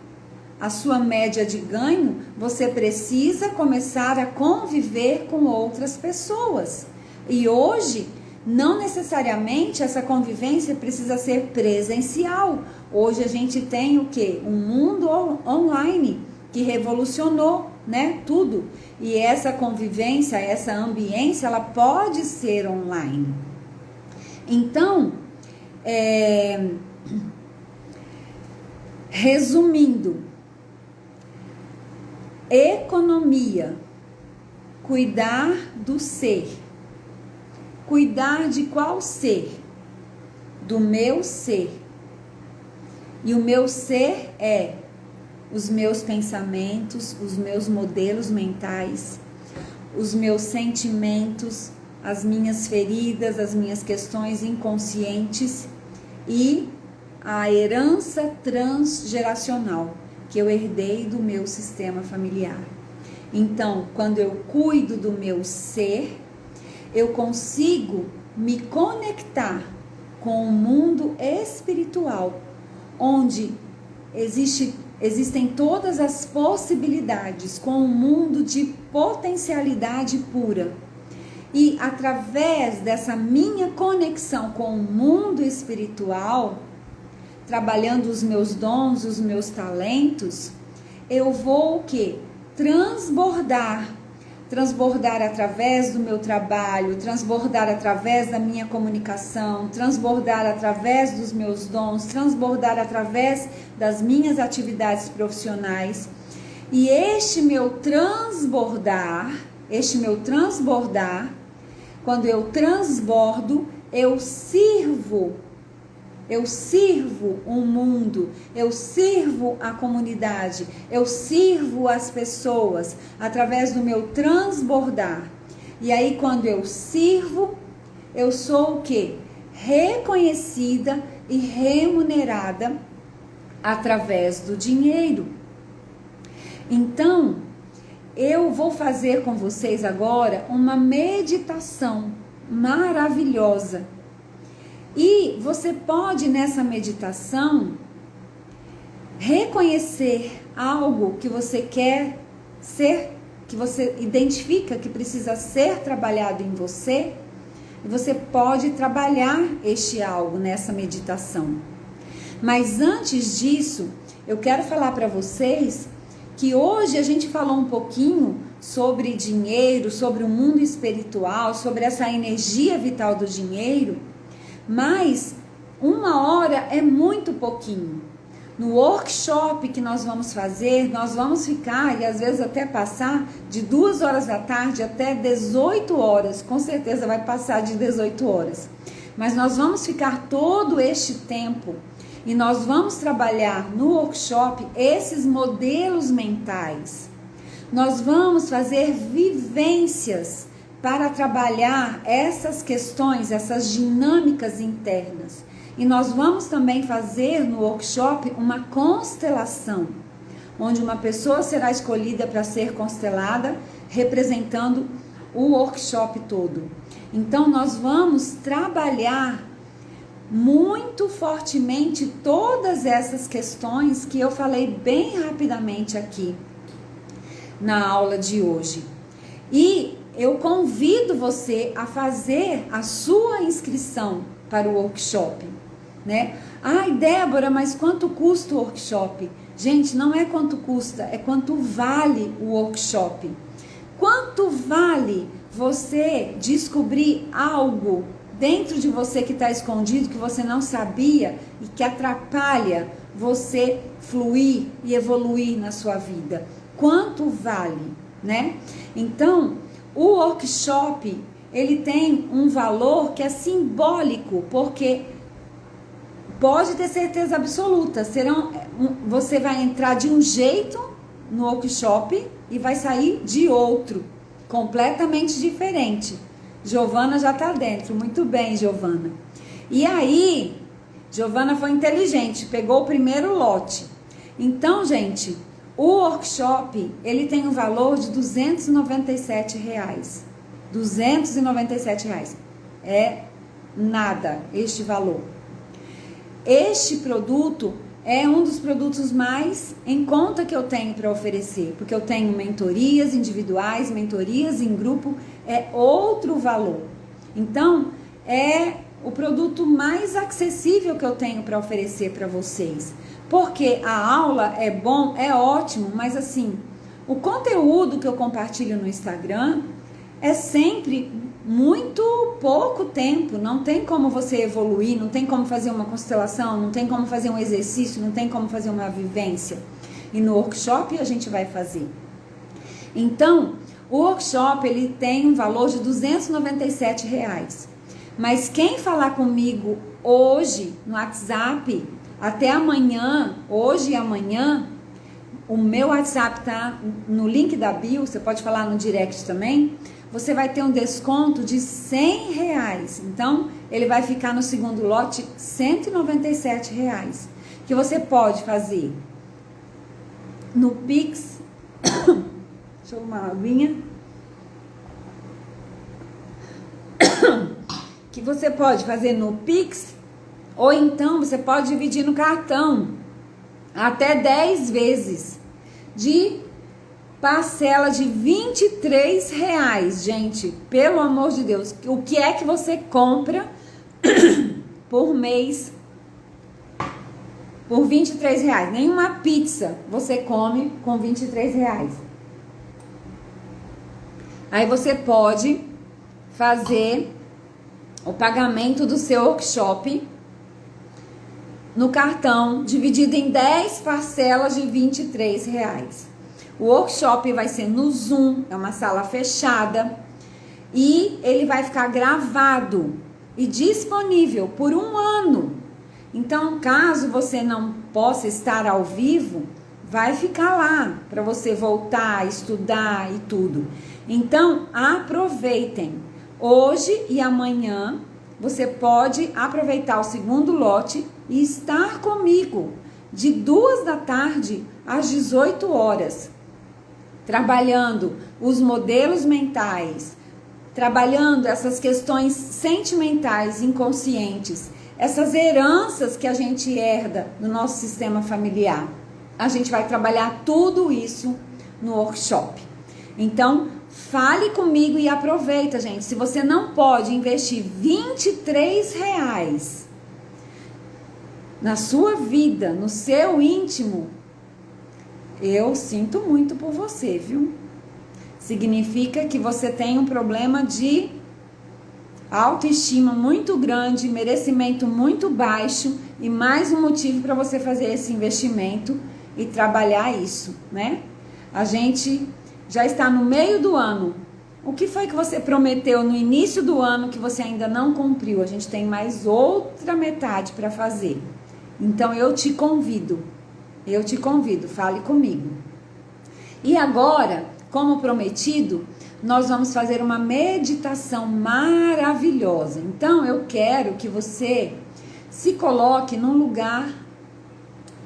a sua média de ganho, você precisa começar a conviver com outras pessoas. E hoje, não necessariamente essa convivência precisa ser presencial. Hoje a gente tem o quê? Um mundo online que revolucionou, né, tudo. E essa convivência, essa ambiência, ela pode ser online. Então, resumindo, economia, cuidar do ser. Cuidar de qual ser? Do meu ser. E o meu ser é os meus pensamentos, os meus modelos mentais, os meus sentimentos, as minhas feridas, as minhas questões inconscientes e a herança transgeracional que eu herdei do meu sistema familiar. Então, quando eu cuido do meu ser, eu consigo me conectar com o mundo espiritual, onde existem todas as possibilidades, com um mundo de potencialidade pura. E através dessa minha conexão com o mundo espiritual, trabalhando os meus dons, os meus talentos, eu vou o quê? Transbordar através do meu trabalho, transbordar através da minha comunicação, transbordar através dos meus dons, transbordar através das minhas atividades profissionais. E este meu transbordar, quando eu transbordo, eu sirvo o mundo, eu sirvo a comunidade, eu sirvo as pessoas através do meu transbordar. E aí quando eu sirvo, eu sou o quê? Reconhecida e remunerada através do dinheiro. Então, eu vou fazer com vocês agora uma meditação maravilhosa. E você pode, nessa meditação, reconhecer algo que você quer ser, que você identifica que precisa ser trabalhado em você, e você pode trabalhar este algo nessa meditação. Mas antes disso, eu quero falar para vocês que hoje a gente falou um pouquinho sobre dinheiro, sobre o mundo espiritual, sobre essa energia vital do dinheiro, mas 1 hora é muito pouquinho. No workshop que nós vamos fazer, nós vamos ficar, e às vezes até passar, de 2 horas da tarde até 18 horas, com certeza vai passar de 18 horas. Mas nós vamos ficar todo este tempo e nós vamos trabalhar no workshop esses modelos mentais. Nós vamos fazer vivências para trabalhar essas questões, essas dinâmicas internas. E nós vamos também fazer no workshop uma constelação, onde uma pessoa será escolhida para ser constelada, representando o workshop todo. Então nós vamos trabalhar muito fortemente todas essas questões que eu falei bem rapidamente aqui na aula de hoje. E eu convido você a fazer a sua inscrição para o workshop, né? Ai, Débora, mas quanto custa o workshop? Gente, não é quanto custa, é quanto vale o workshop. Quanto vale você descobrir algo dentro de você que está escondido, que você não sabia e que atrapalha você fluir e evoluir na sua vida? Quanto vale, né? Então, o workshop, ele tem um valor que é simbólico, porque pode ter certeza absoluta, você vai entrar de um jeito no workshop e vai sair de outro, completamente diferente. Giovana já tá dentro, muito bem, Giovana. E aí, Giovana foi inteligente, pegou o primeiro lote. Então, gente, o workshop, ele tem um valor de R$297. R$297. É nada este valor. Este produto é um dos produtos mais em conta que eu tenho para oferecer, porque eu tenho mentorias individuais, mentorias em grupo, é outro valor. Então, é o produto mais acessível que eu tenho para oferecer para vocês. Porque a aula é bom, é ótimo, mas assim, o conteúdo que eu compartilho no Instagram é sempre muito pouco tempo, não tem como você evoluir, não tem como fazer uma constelação, não tem como fazer um exercício, não tem como fazer uma vivência. E no workshop a gente vai fazer. Então, o workshop ele tem um valor de R$297. Mas quem falar comigo hoje no WhatsApp, até amanhã, hoje e amanhã, o meu WhatsApp tá no link da bio, você pode falar no direct também, você vai ter um desconto de R$100. Então, ele vai ficar no segundo lote R$197, que você pode fazer no Pix. Deixa eu uma aguinha. Que você pode fazer no Pix, ou então você pode dividir no cartão até 10 vezes de parcela de R$ 23, gente, pelo amor de Deus. O que é que você compra por mês por R$ 23? Nenhuma pizza você come com R$ 23. Aí você pode fazer o pagamento do seu workshop no cartão, dividido em 10 parcelas de R$ 23. O workshop vai ser no Zoom, é uma sala fechada, e ele vai ficar gravado e disponível por 1 ano. Então, caso você não possa estar ao vivo, vai ficar lá para você voltar, estudar e tudo. Então, aproveitem. Hoje e amanhã, você pode aproveitar o segundo lote e estar comigo de 2 da tarde às 18 horas, trabalhando os modelos mentais, trabalhando essas questões sentimentais inconscientes, essas heranças que a gente herda no nosso sistema familiar. A gente vai trabalhar tudo isso no workshop. Então, fale comigo e aproveita, gente. Se você não pode investir R$ 23 na sua vida, no seu íntimo, eu sinto muito por você, viu? Significa que você tem um problema de autoestima muito grande, merecimento muito baixo, e mais um motivo para você fazer esse investimento e trabalhar isso, né? A gente já está no meio do ano. O que foi que você prometeu no início do ano que você ainda não cumpriu? A gente tem mais outra metade para fazer. Então eu te convido, fale comigo. E agora, como prometido, nós vamos fazer uma meditação maravilhosa. Então eu quero que você se coloque num lugar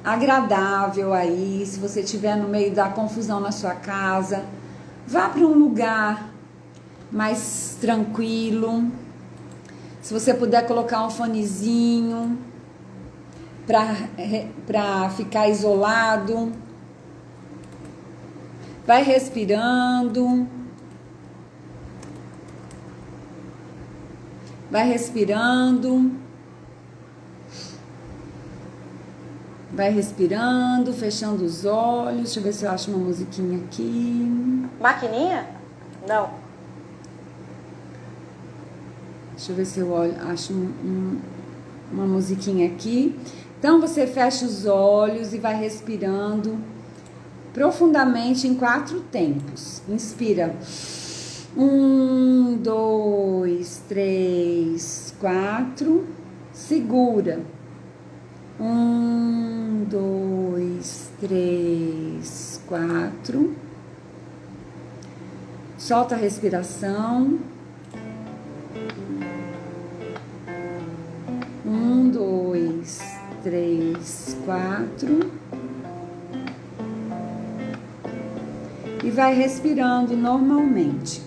agradável aí. Se você estiver no meio da confusão na sua casa, vá para um lugar mais tranquilo. Se você puder colocar um fonezinho para ficar isolado, vai respirando, vai respirando, fechando os olhos. Deixa eu ver se eu acho uma musiquinha aqui. Maquininha? Não. Deixa eu ver se eu acho uma musiquinha aqui. Então você fecha os olhos e vai respirando profundamente em 4 tempos. Inspira. 1, 2, 3, 4. Segura. 1, 2, 3, 4. Solta a respiração. 1, 2, 3, 4. E vai respirando normalmente.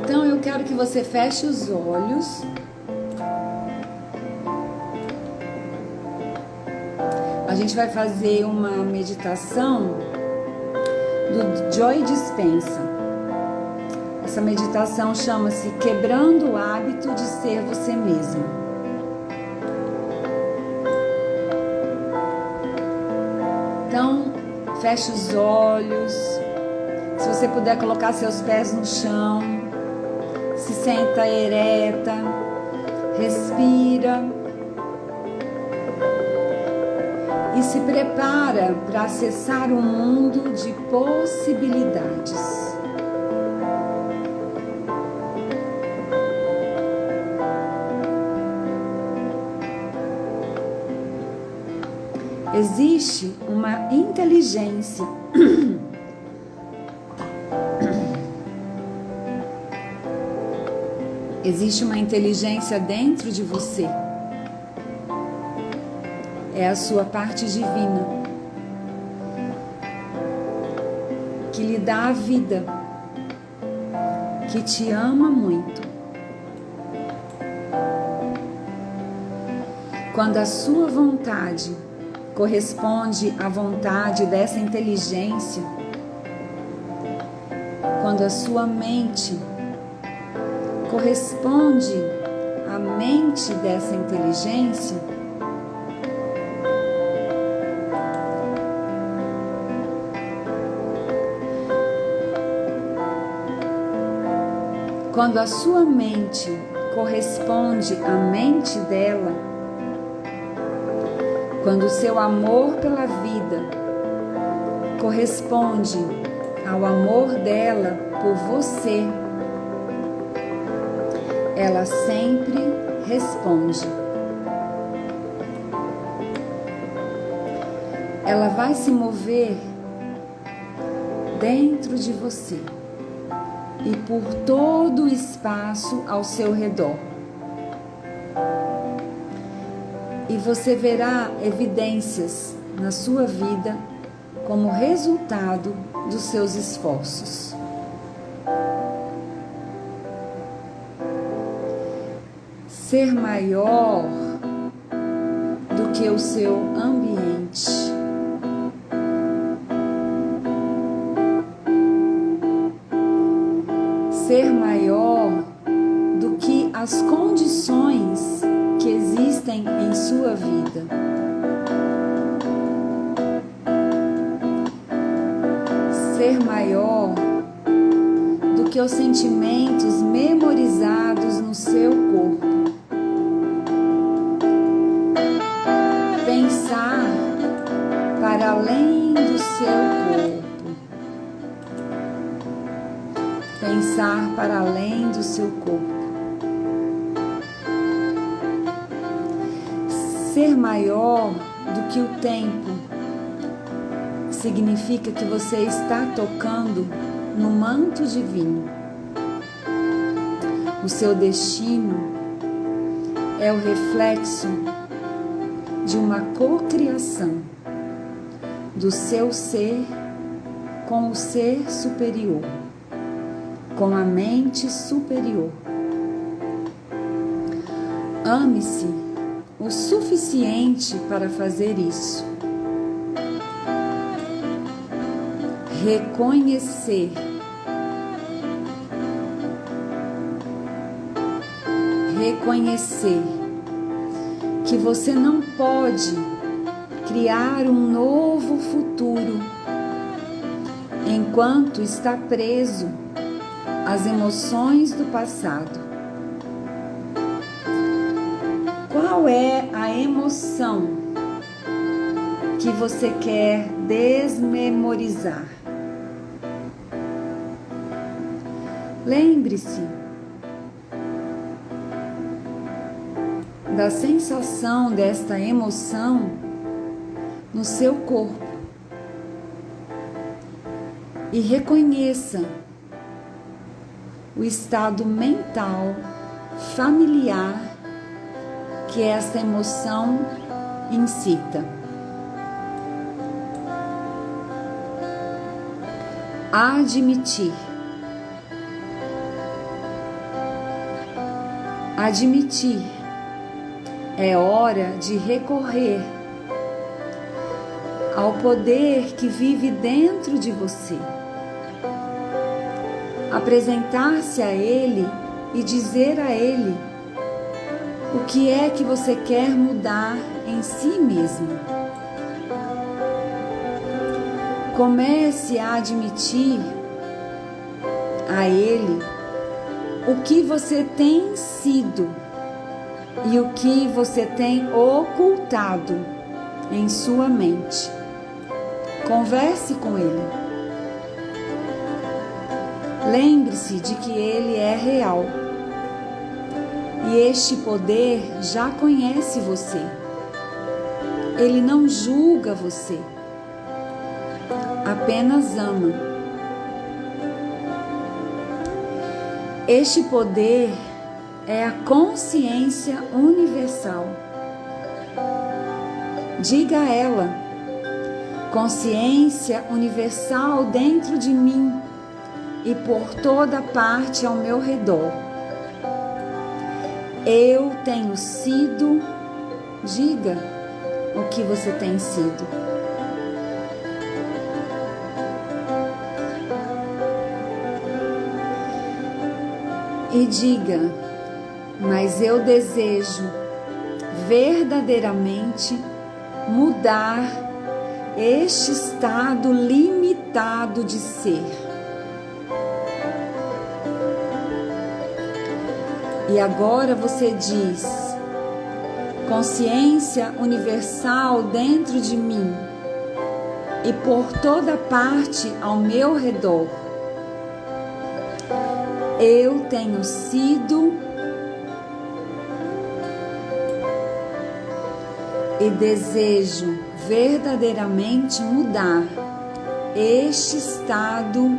Então eu quero que você feche os olhos. A gente vai fazer uma meditação do Joe Dispenza. Essa meditação chama-se Quebrando o Hábito de Ser Você Mesmo. Então, feche os olhos. Se você puder colocar seus pés no chão, se senta ereta, respira e se prepara para acessar um mundo de possibilidades. Existe uma inteligência existe uma inteligência dentro de você. É a sua parte divina que lhe dá a vida, que te ama muito. Quando a sua vontade corresponde à vontade dessa inteligência, quando a sua mente corresponde à mente dessa inteligência, quando a sua mente corresponde à mente dela, quando o seu amor pela vida corresponde ao amor dela por você, ela sempre responde. Ela vai se mover dentro de você e por todo o espaço ao seu redor. E você verá evidências na sua vida como resultado dos seus esforços. Ser maior do que o seu ambiente. Ser maior do que as condições que existem em sua vida. Ser maior do que os sentimentos memorizados no seu corpo. Pensar para além do seu corpo. Pensar para além do seu corpo. Ser maior do que o tempo significa que você está tocando no manto divino. O seu destino é o reflexo de uma cocriação do seu ser com o ser superior, com a mente superior. Ame-se o suficiente para fazer isso. Reconhecer. Reconhecer que você não pode criar um novo futuro enquanto está preso às emoções do passado. Qual é a emoção que você quer desmemorizar? Lembre-se da sensação desta emoção no seu corpo e reconheça o estado mental familiar que esta emoção incita. Admitir. Admitir. É hora de recorrer ao poder que vive dentro de você. Apresentar-se a Ele e dizer a Ele o que é que você quer mudar em si mesmo. Comece a admitir a Ele o que você tem sido e o que você tem ocultado em sua mente. Converse com Ele. Lembre-se de que Ele é real. E este poder já conhece você. Ele não julga você. Apenas ama. Este poder é a consciência universal. Diga a ela: consciência universal dentro de mim, e por toda parte ao meu redor. Eu tenho sido, diga o que você tem sido. E diga, mas eu desejo verdadeiramente mudar este estado limitado de ser. E agora você diz, consciência universal dentro de mim e por toda parte ao meu redor. Eu tenho sido e desejo verdadeiramente mudar este estado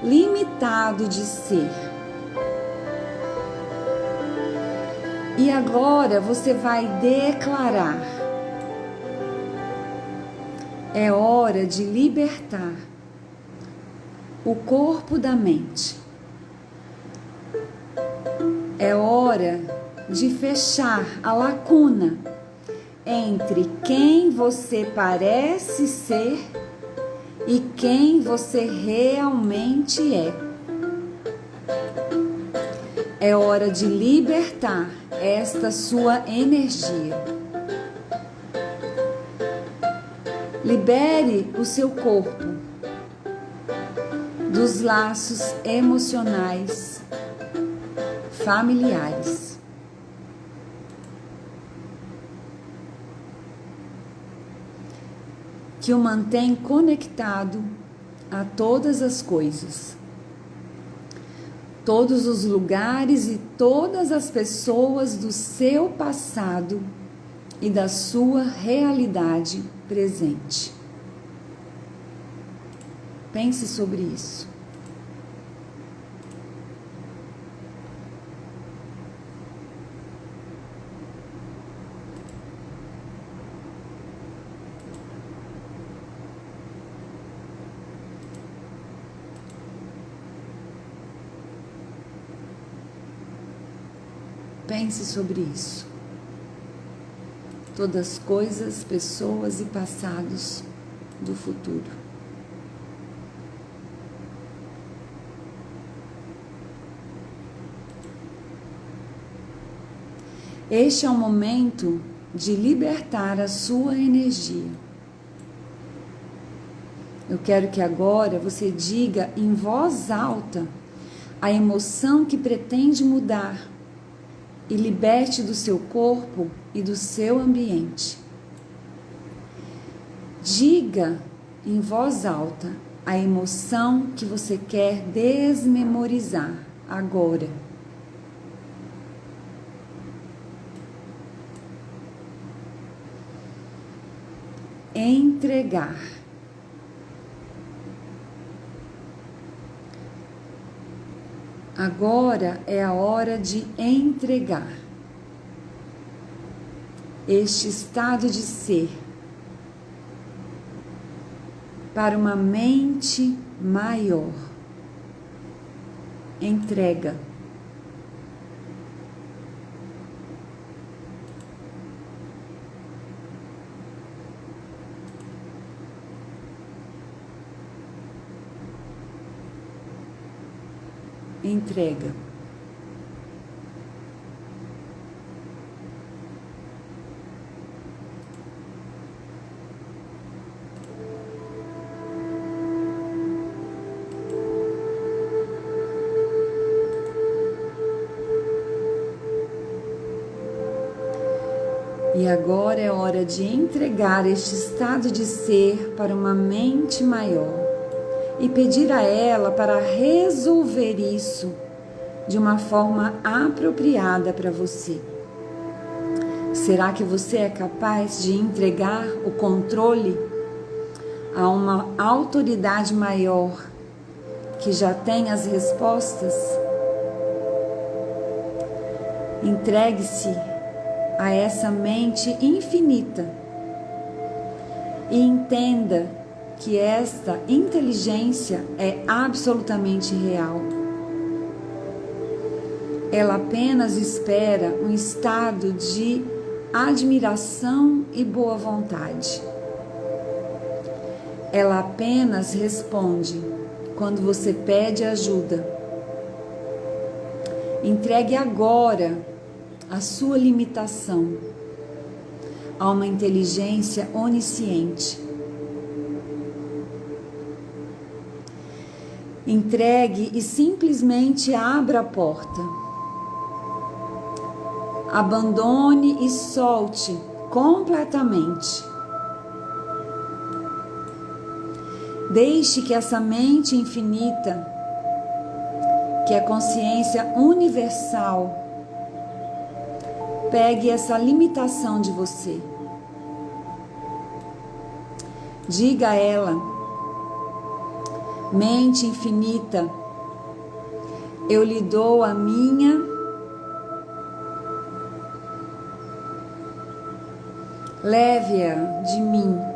limitado de ser. E agora você vai declarar: é hora de libertar o corpo da mente. É hora de fechar a lacuna entre quem você parece ser e quem você realmente é. É hora de libertar esta sua energia. Libere o seu corpo dos laços emocionais familiares. Que o mantém conectado a todas as coisas, todos os lugares e todas as pessoas do seu passado e da sua realidade presente. Pense sobre isso. Pense sobre isso. Todas as coisas, pessoas e passados do futuro. Este é o momento de libertar a sua energia. Eu quero que agora você diga em voz alta a emoção que pretende mudar e liberte do seu corpo e do seu ambiente. Diga em voz alta a emoção que você quer desmemorizar agora. Entregar. Agora é a hora de entregar este estado de ser para uma mente maior. Entrega. Entrega. E agora é hora de entregar este estado de ser para uma mente maior e pedir a ela para resolver isso de uma forma apropriada para você. Será que você é capaz de entregar o controle a uma autoridade maior que já tem as respostas? Entregue-se a essa mente infinita e entenda que esta inteligência é absolutamente real. Ela apenas espera um estado de admiração e boa vontade. Ela apenas responde quando você pede ajuda. Entregue agora a sua limitação a uma inteligência onisciente. Entregue e simplesmente abra a porta. Abandone e solte completamente. Deixe que essa mente infinita, que é a consciência universal, pegue essa limitação de você. Diga a ela: mente infinita, eu lhe dou a minha leve-a de mim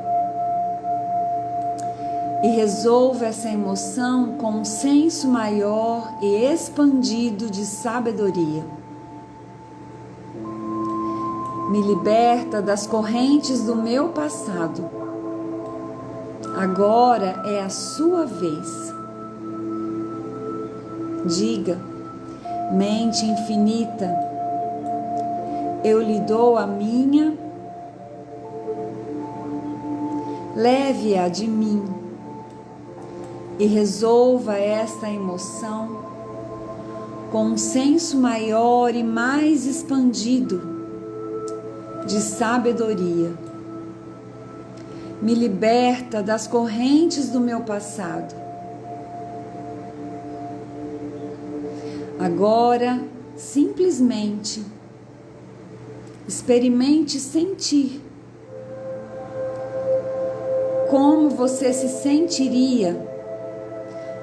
e resolva essa emoção com um senso maior e expandido de sabedoria. Me liberta das correntes do meu passado. Agora é a sua vez. Diga: mente infinita, eu lhe dou a minha, leve-a de mim e resolva esta emoção com um senso maior e mais expandido de sabedoria. Me liberta das correntes do meu passado. Agora, simplesmente, experimente sentir como você se sentiria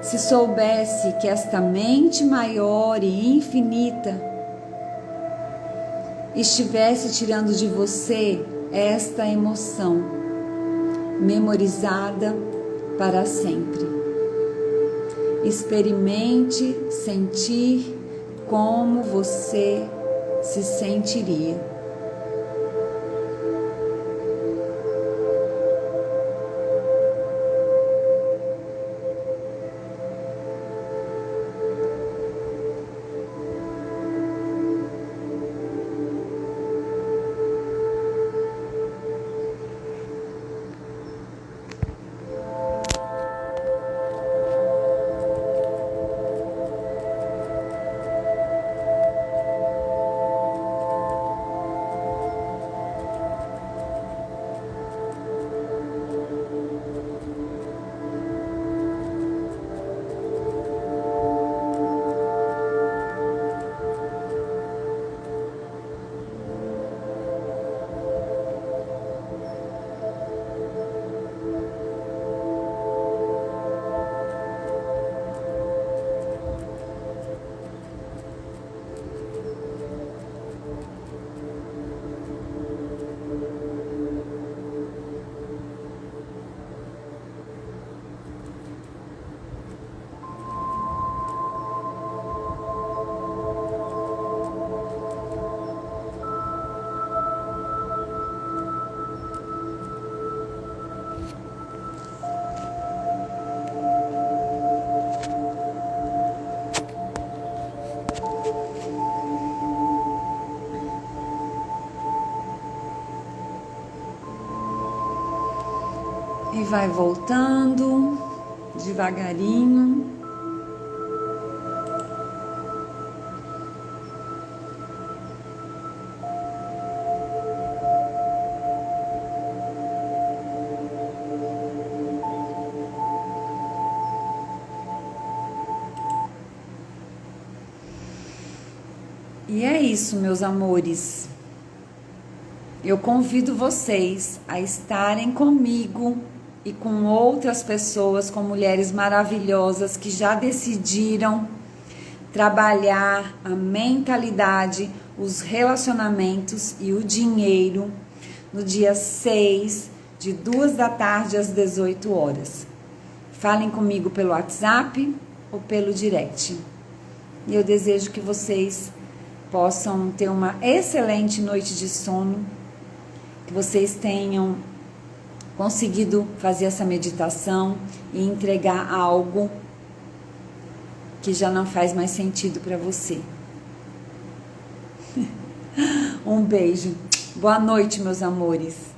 se soubesse que esta mente maior e infinita estivesse tirando de você esta emoção, memorizada para sempre. Experimente sentir como você se sentiria. E vai voltando devagarinho. E é isso, meus amores. Eu convido vocês a estarem comigo e com outras pessoas, com mulheres maravilhosas que já decidiram trabalhar a mentalidade, os relacionamentos e o dinheiro no dia 6 de 2 da tarde às 18 horas. Falem comigo pelo WhatsApp ou pelo direct. E eu desejo que vocês possam ter uma excelente noite de sono, que vocês tenham conseguido fazer essa meditação e entregar algo que já não faz mais sentido para você. Um beijo. Boa noite, meus amores.